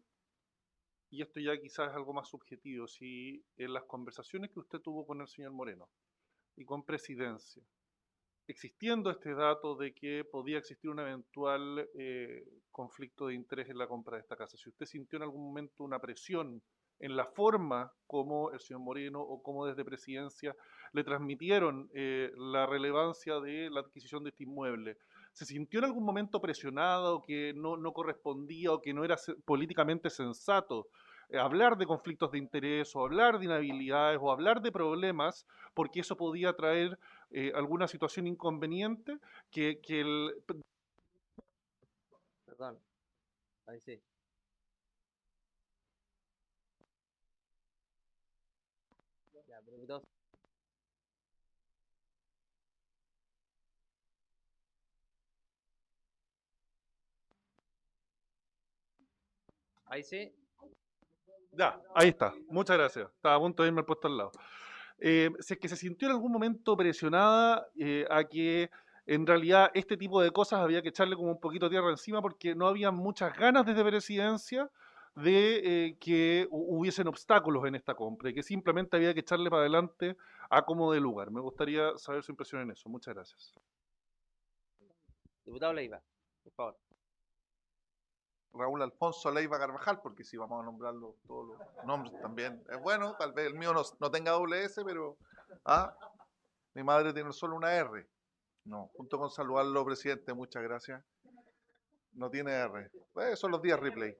y esto ya quizás es algo más subjetivo, si en las conversaciones que usted tuvo con el señor Moreno y con Presidencia, existiendo este dato de que podía existir un eventual conflicto de interés en la compra de esta casa, si usted sintió en algún momento una presión en la forma como el señor Moreno o como desde Presidencia le transmitieron la relevancia de la adquisición de este inmueble, ¿se sintió en algún momento presionado o que no correspondía o que no era políticamente sensato hablar de conflictos de interés o hablar de inhabilidades o hablar de problemas porque eso podía traer alguna situación inconveniente que el... Perdón, ahí sí. Ya, pero entonces... Ahí sí. Ya, ahí está. Muchas gracias. Estaba a punto de irme al puesto al lado. Si es que se sintió en algún momento presionada a que en realidad este tipo de cosas había que echarle como un poquito de tierra encima porque no había muchas ganas desde presidencia de que hubiesen obstáculos en esta compra y que simplemente había que echarle para adelante a como de lugar. Me gustaría saber su impresión en eso. Muchas gracias. Diputado Leiva, por favor. Raúl Alfonso Leiva Carvajal, porque si vamos a nombrarlo todos los nombres también es bueno, tal vez el mío no tenga doble S, pero mi madre tiene solo una R. No, junto con saludarlo, presidente, muchas gracias. No tiene R. Son los días replay.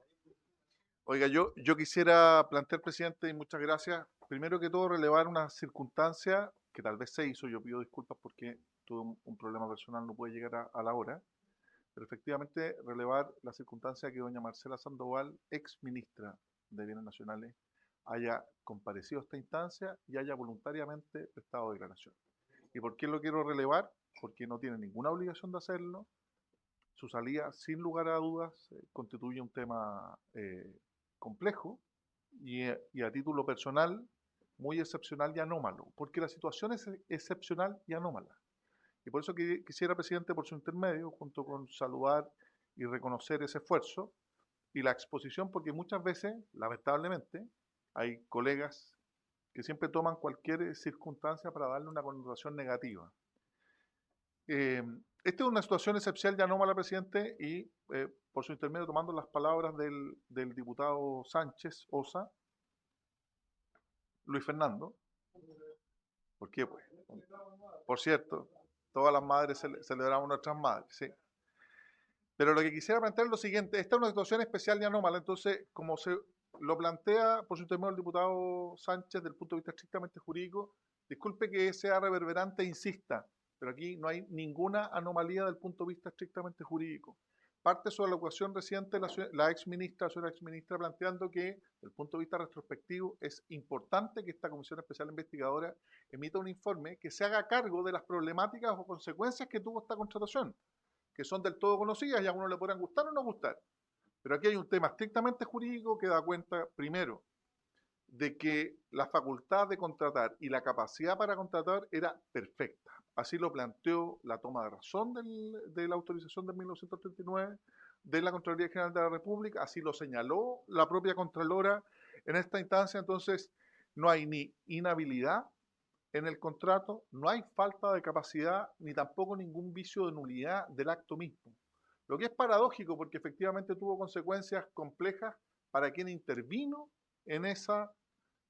Oiga, yo quisiera plantear, presidente, y muchas gracias, primero que todo relevar una circunstancia que tal vez se hizo, yo pido disculpas porque tuve un problema personal, no pude llegar a la hora, pero efectivamente relevar la circunstancia que doña Marcela Sandoval, ex ministra de Bienes Nacionales, haya comparecido a esta instancia y haya voluntariamente prestado declaración. ¿Y por qué lo quiero relevar? Porque no tiene ninguna obligación de hacerlo. Su salida, sin lugar a dudas, constituye un tema complejo y a título personal muy excepcional y anómalo, porque la situación es excepcional y anómala. Y por eso quisiera, presidente, por su intermedio, junto con saludar y reconocer ese esfuerzo y la exposición, porque muchas veces, lamentablemente, hay colegas que siempre toman cualquier circunstancia para darle una connotación negativa. Esta es una situación excepcional y anómala, presidente, y por su intermedio, tomando las palabras del diputado Sánchez Osa, Luis Fernando. ¿Por qué? Pues, por cierto, todas las madres celebramos nuestras madres, sí. Pero lo que quisiera plantear es lo siguiente, esta es una situación especial y anómala, entonces, como se lo plantea por su intermedio el diputado Sánchez, desde el punto de vista estrictamente jurídico, disculpe que sea reverberante e insista, pero aquí no hay ninguna anomalía desde el punto de vista estrictamente jurídico. Parte sobre la ocasión reciente la exministra planteando que, desde el punto de vista retrospectivo, es importante que esta Comisión Especial Investigadora emita un informe que se haga cargo de las problemáticas o consecuencias que tuvo esta contratación, que son del todo conocidas y a uno le podrán gustar o no gustar. Pero aquí hay un tema estrictamente jurídico que da cuenta, primero, de que la facultad de contratar y la capacidad para contratar era perfecta. Así lo planteó la toma de razón de la autorización de 1939 de la Contraloría General de la República, así lo señaló la propia Contralora en esta instancia. Entonces, no hay ni inhabilidad en el contrato, no hay falta de capacidad, ni tampoco ningún vicio de nulidad del acto mismo. Lo que es paradójico, porque efectivamente tuvo consecuencias complejas para quien intervino en esa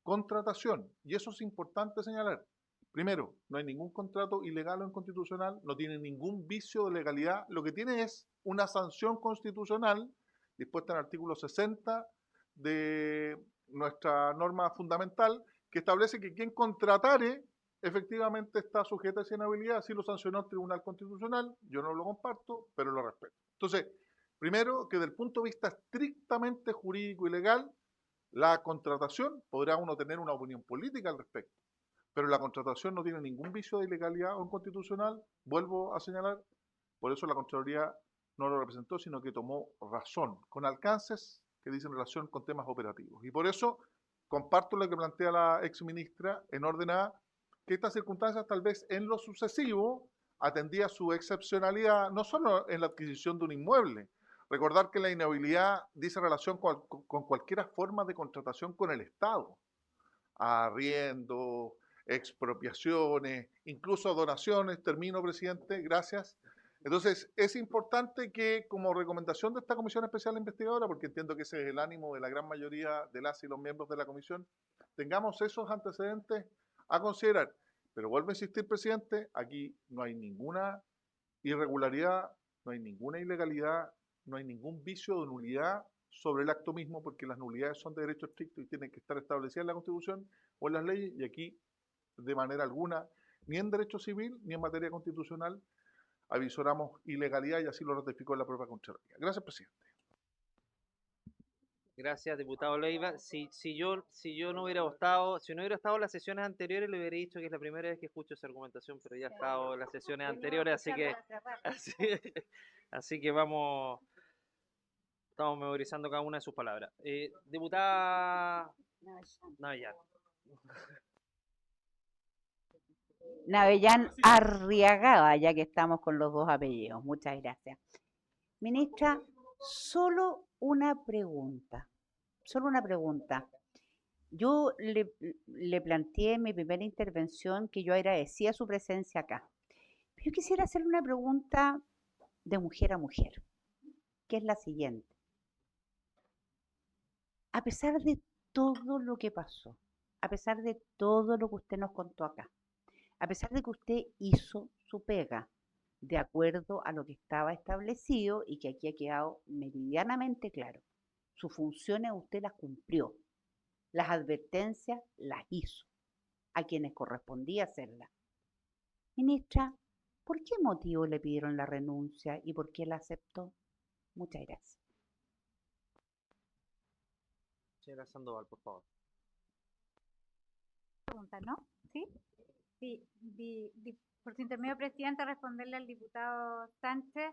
contratación. Y eso es importante señalar. Primero, no hay ningún contrato ilegal o inconstitucional, no tiene ningún vicio de legalidad, lo que tiene es una sanción constitucional dispuesta en el artículo 60 de nuestra norma fundamental, que establece que quien contratare efectivamente está sujeta a esa inhabilidad, así lo sancionó el Tribunal Constitucional, yo no lo comparto, pero lo respeto. Entonces, primero, que desde el punto de vista estrictamente jurídico y legal, la contratación, podrá uno tener una opinión política al respecto, pero la contratación no tiene ningún vicio de ilegalidad o inconstitucional, vuelvo a señalar, por eso la Contraloría no lo representó, sino que tomó razón, con alcances que dicen relación con temas operativos. Y por eso comparto lo que plantea la exministra en orden a que estas circunstancias tal vez en lo sucesivo atendía su excepcionalidad, no solo en la adquisición de un inmueble. Recordar que la inhabilidad dice relación con cualquier forma de contratación con el Estado. Arriendo, expropiaciones, incluso donaciones. Termino, presidente, gracias. Entonces, es importante que como recomendación de esta Comisión Especial Investigadora, porque entiendo que ese es el ánimo de la gran mayoría de las y los miembros de la Comisión, tengamos esos antecedentes a considerar. Pero vuelvo a insistir, presidente, aquí no hay ninguna irregularidad, no hay ninguna ilegalidad, no hay ningún vicio de nulidad sobre el acto mismo, porque las nulidades son de derecho estricto y tienen que estar establecidas en la Constitución o en las leyes, y aquí, de manera alguna, ni en derecho civil ni en materia constitucional, avisoramos ilegalidad, y así lo ratificó la propia Contraloría. Gracias, presidente. Gracias, diputado Leiva. Si no hubiera estado en las sesiones anteriores, le hubiera dicho que es la primera vez que escucho esa argumentación, pero ya he estado en las sesiones anteriores, así que estamos memorizando cada una de sus palabras. Diputada Navallar. Navellán Arriagada, ya que estamos con los dos apellidos. Muchas gracias. Ministra, solo una pregunta. Solo una pregunta. Yo le planteé en mi primera intervención que yo agradecía su presencia acá. Pero yo quisiera hacerle una pregunta de mujer a mujer, que es la siguiente. A pesar de todo lo que pasó, a pesar de todo lo que usted nos contó acá, a pesar de que usted hizo su pega de acuerdo a lo que estaba establecido y que aquí ha quedado meridianamente claro, sus funciones usted las cumplió, las advertencias las hizo a quienes correspondía hacerlas. Ministra, ¿por qué motivo le pidieron la renuncia y por qué la aceptó? Muchas gracias. Señora Sandoval, por favor. Pregunta, ¿no? ¿Sí? Sí, por su intermedio, presidente, responderle al diputado Sánchez.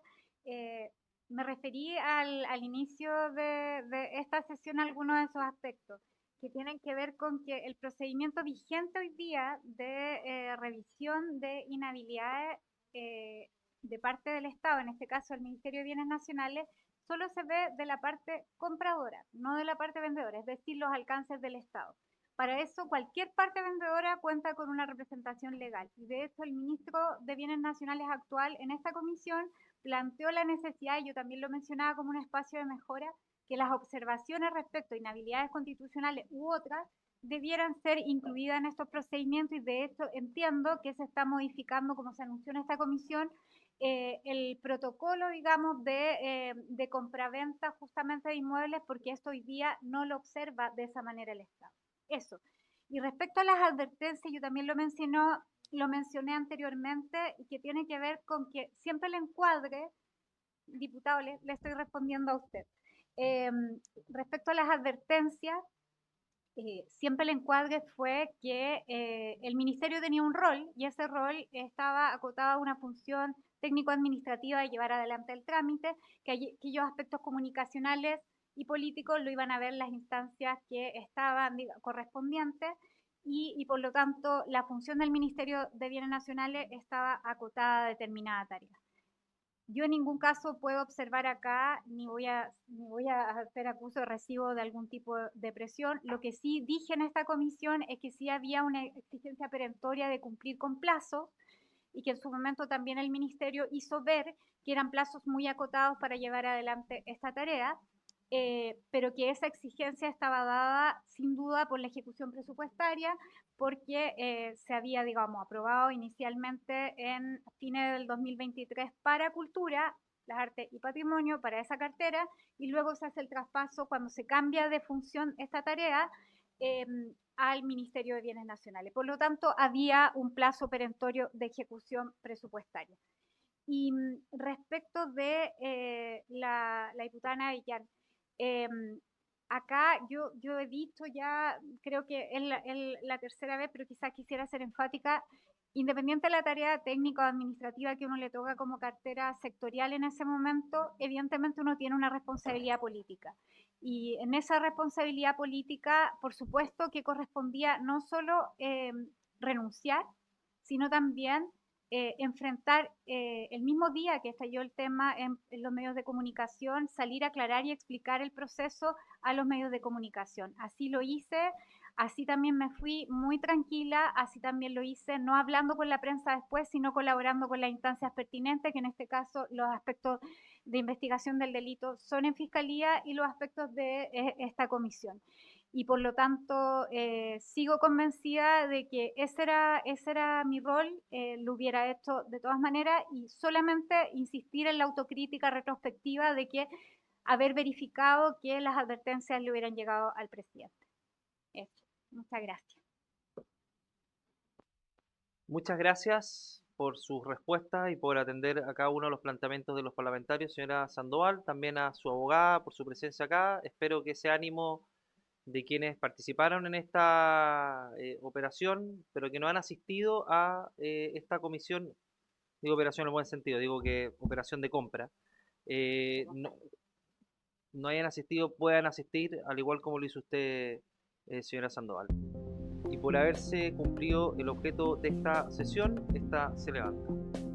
Me referí al inicio de esta sesión a algunos de esos aspectos que tienen que ver con que el procedimiento vigente hoy día de revisión de inhabilidades de parte del Estado, en este caso el Ministerio de Bienes Nacionales, solo se ve de la parte compradora, no de la parte vendedora, es decir, los alcances del Estado. Para eso, cualquier parte vendedora cuenta con una representación legal. Y de hecho, el ministro de Bienes Nacionales actual en esta comisión planteó la necesidad, y yo también lo mencionaba como un espacio de mejora, que las observaciones respecto a inhabilidades constitucionales u otras debieran ser incluidas en estos procedimientos, y de hecho entiendo que se está modificando, como se anunció en esta comisión, el protocolo, digamos, de compraventa justamente de inmuebles, porque esto hoy día no lo observa de esa manera el Estado. Eso. Y respecto a las advertencias, yo también lo mencioné anteriormente, y que tiene que ver con que siempre el encuadre, diputado, le estoy respondiendo a usted. Respecto a las advertencias, siempre el encuadre fue que el ministerio tenía un rol, y ese rol estaba acotado a una función técnico-administrativa de llevar adelante el trámite, que aquellos aspectos comunicacionales y políticos lo iban a ver las instancias que estaban correspondientes, y por lo tanto la función del Ministerio de Bienes Nacionales estaba acotada a determinada tarea. Yo en ningún caso puedo observar acá, ni voy a hacer acuso de recibo de algún tipo de presión. Lo que sí dije en esta comisión es que sí había una exigencia perentoria de cumplir con plazos, y que en su momento también el ministerio hizo ver que eran plazos muy acotados para llevar adelante esta tarea, pero que esa exigencia estaba dada sin duda por la ejecución presupuestaria, porque se había, digamos, aprobado inicialmente en fines del 2023 para cultura, las artes y patrimonio, para esa cartera, y luego se hace el traspaso cuando se cambia de función esta tarea al Ministerio de Bienes Nacionales. Por lo tanto, había un plazo perentorio de ejecución presupuestaria. Y respecto de la diputada Navellán, acá yo he dicho ya, creo que es la tercera vez, pero quizás quisiera ser enfática, independiente de la tarea técnica o administrativa que uno le toca como cartera sectorial en ese momento, evidentemente uno tiene una responsabilidad política. Y en esa responsabilidad política, por supuesto que correspondía no solo renunciar, sino también enfrentar el mismo día que estalló el tema en los medios de comunicación, salir a aclarar y explicar el proceso a los medios de comunicación. Así lo hice, así también me fui muy tranquila, así también lo hice, no hablando con la prensa después, sino colaborando con las instancias pertinentes, que en este caso los aspectos de investigación del delito son en Fiscalía y los aspectos de esta comisión. Y por lo tanto sigo convencida de que ese era mi rol, lo hubiera hecho de todas maneras, y solamente insistir en la autocrítica retrospectiva de que haber verificado que las advertencias le hubieran llegado al presidente. Eso. Muchas gracias. Muchas gracias por sus respuestas y por atender a cada uno de los planteamientos de los parlamentarios, señora Sandoval, también a su abogada por su presencia acá. Espero que ese ánimo de quienes participaron en esta operación, pero que no han asistido a esta comisión, digo operación en el buen sentido, digo que operación de compra, no hayan asistido, puedan asistir, al igual como lo hizo usted, señora Sandoval. y por haberse cumplido el objeto de esta sesión, esta se levanta.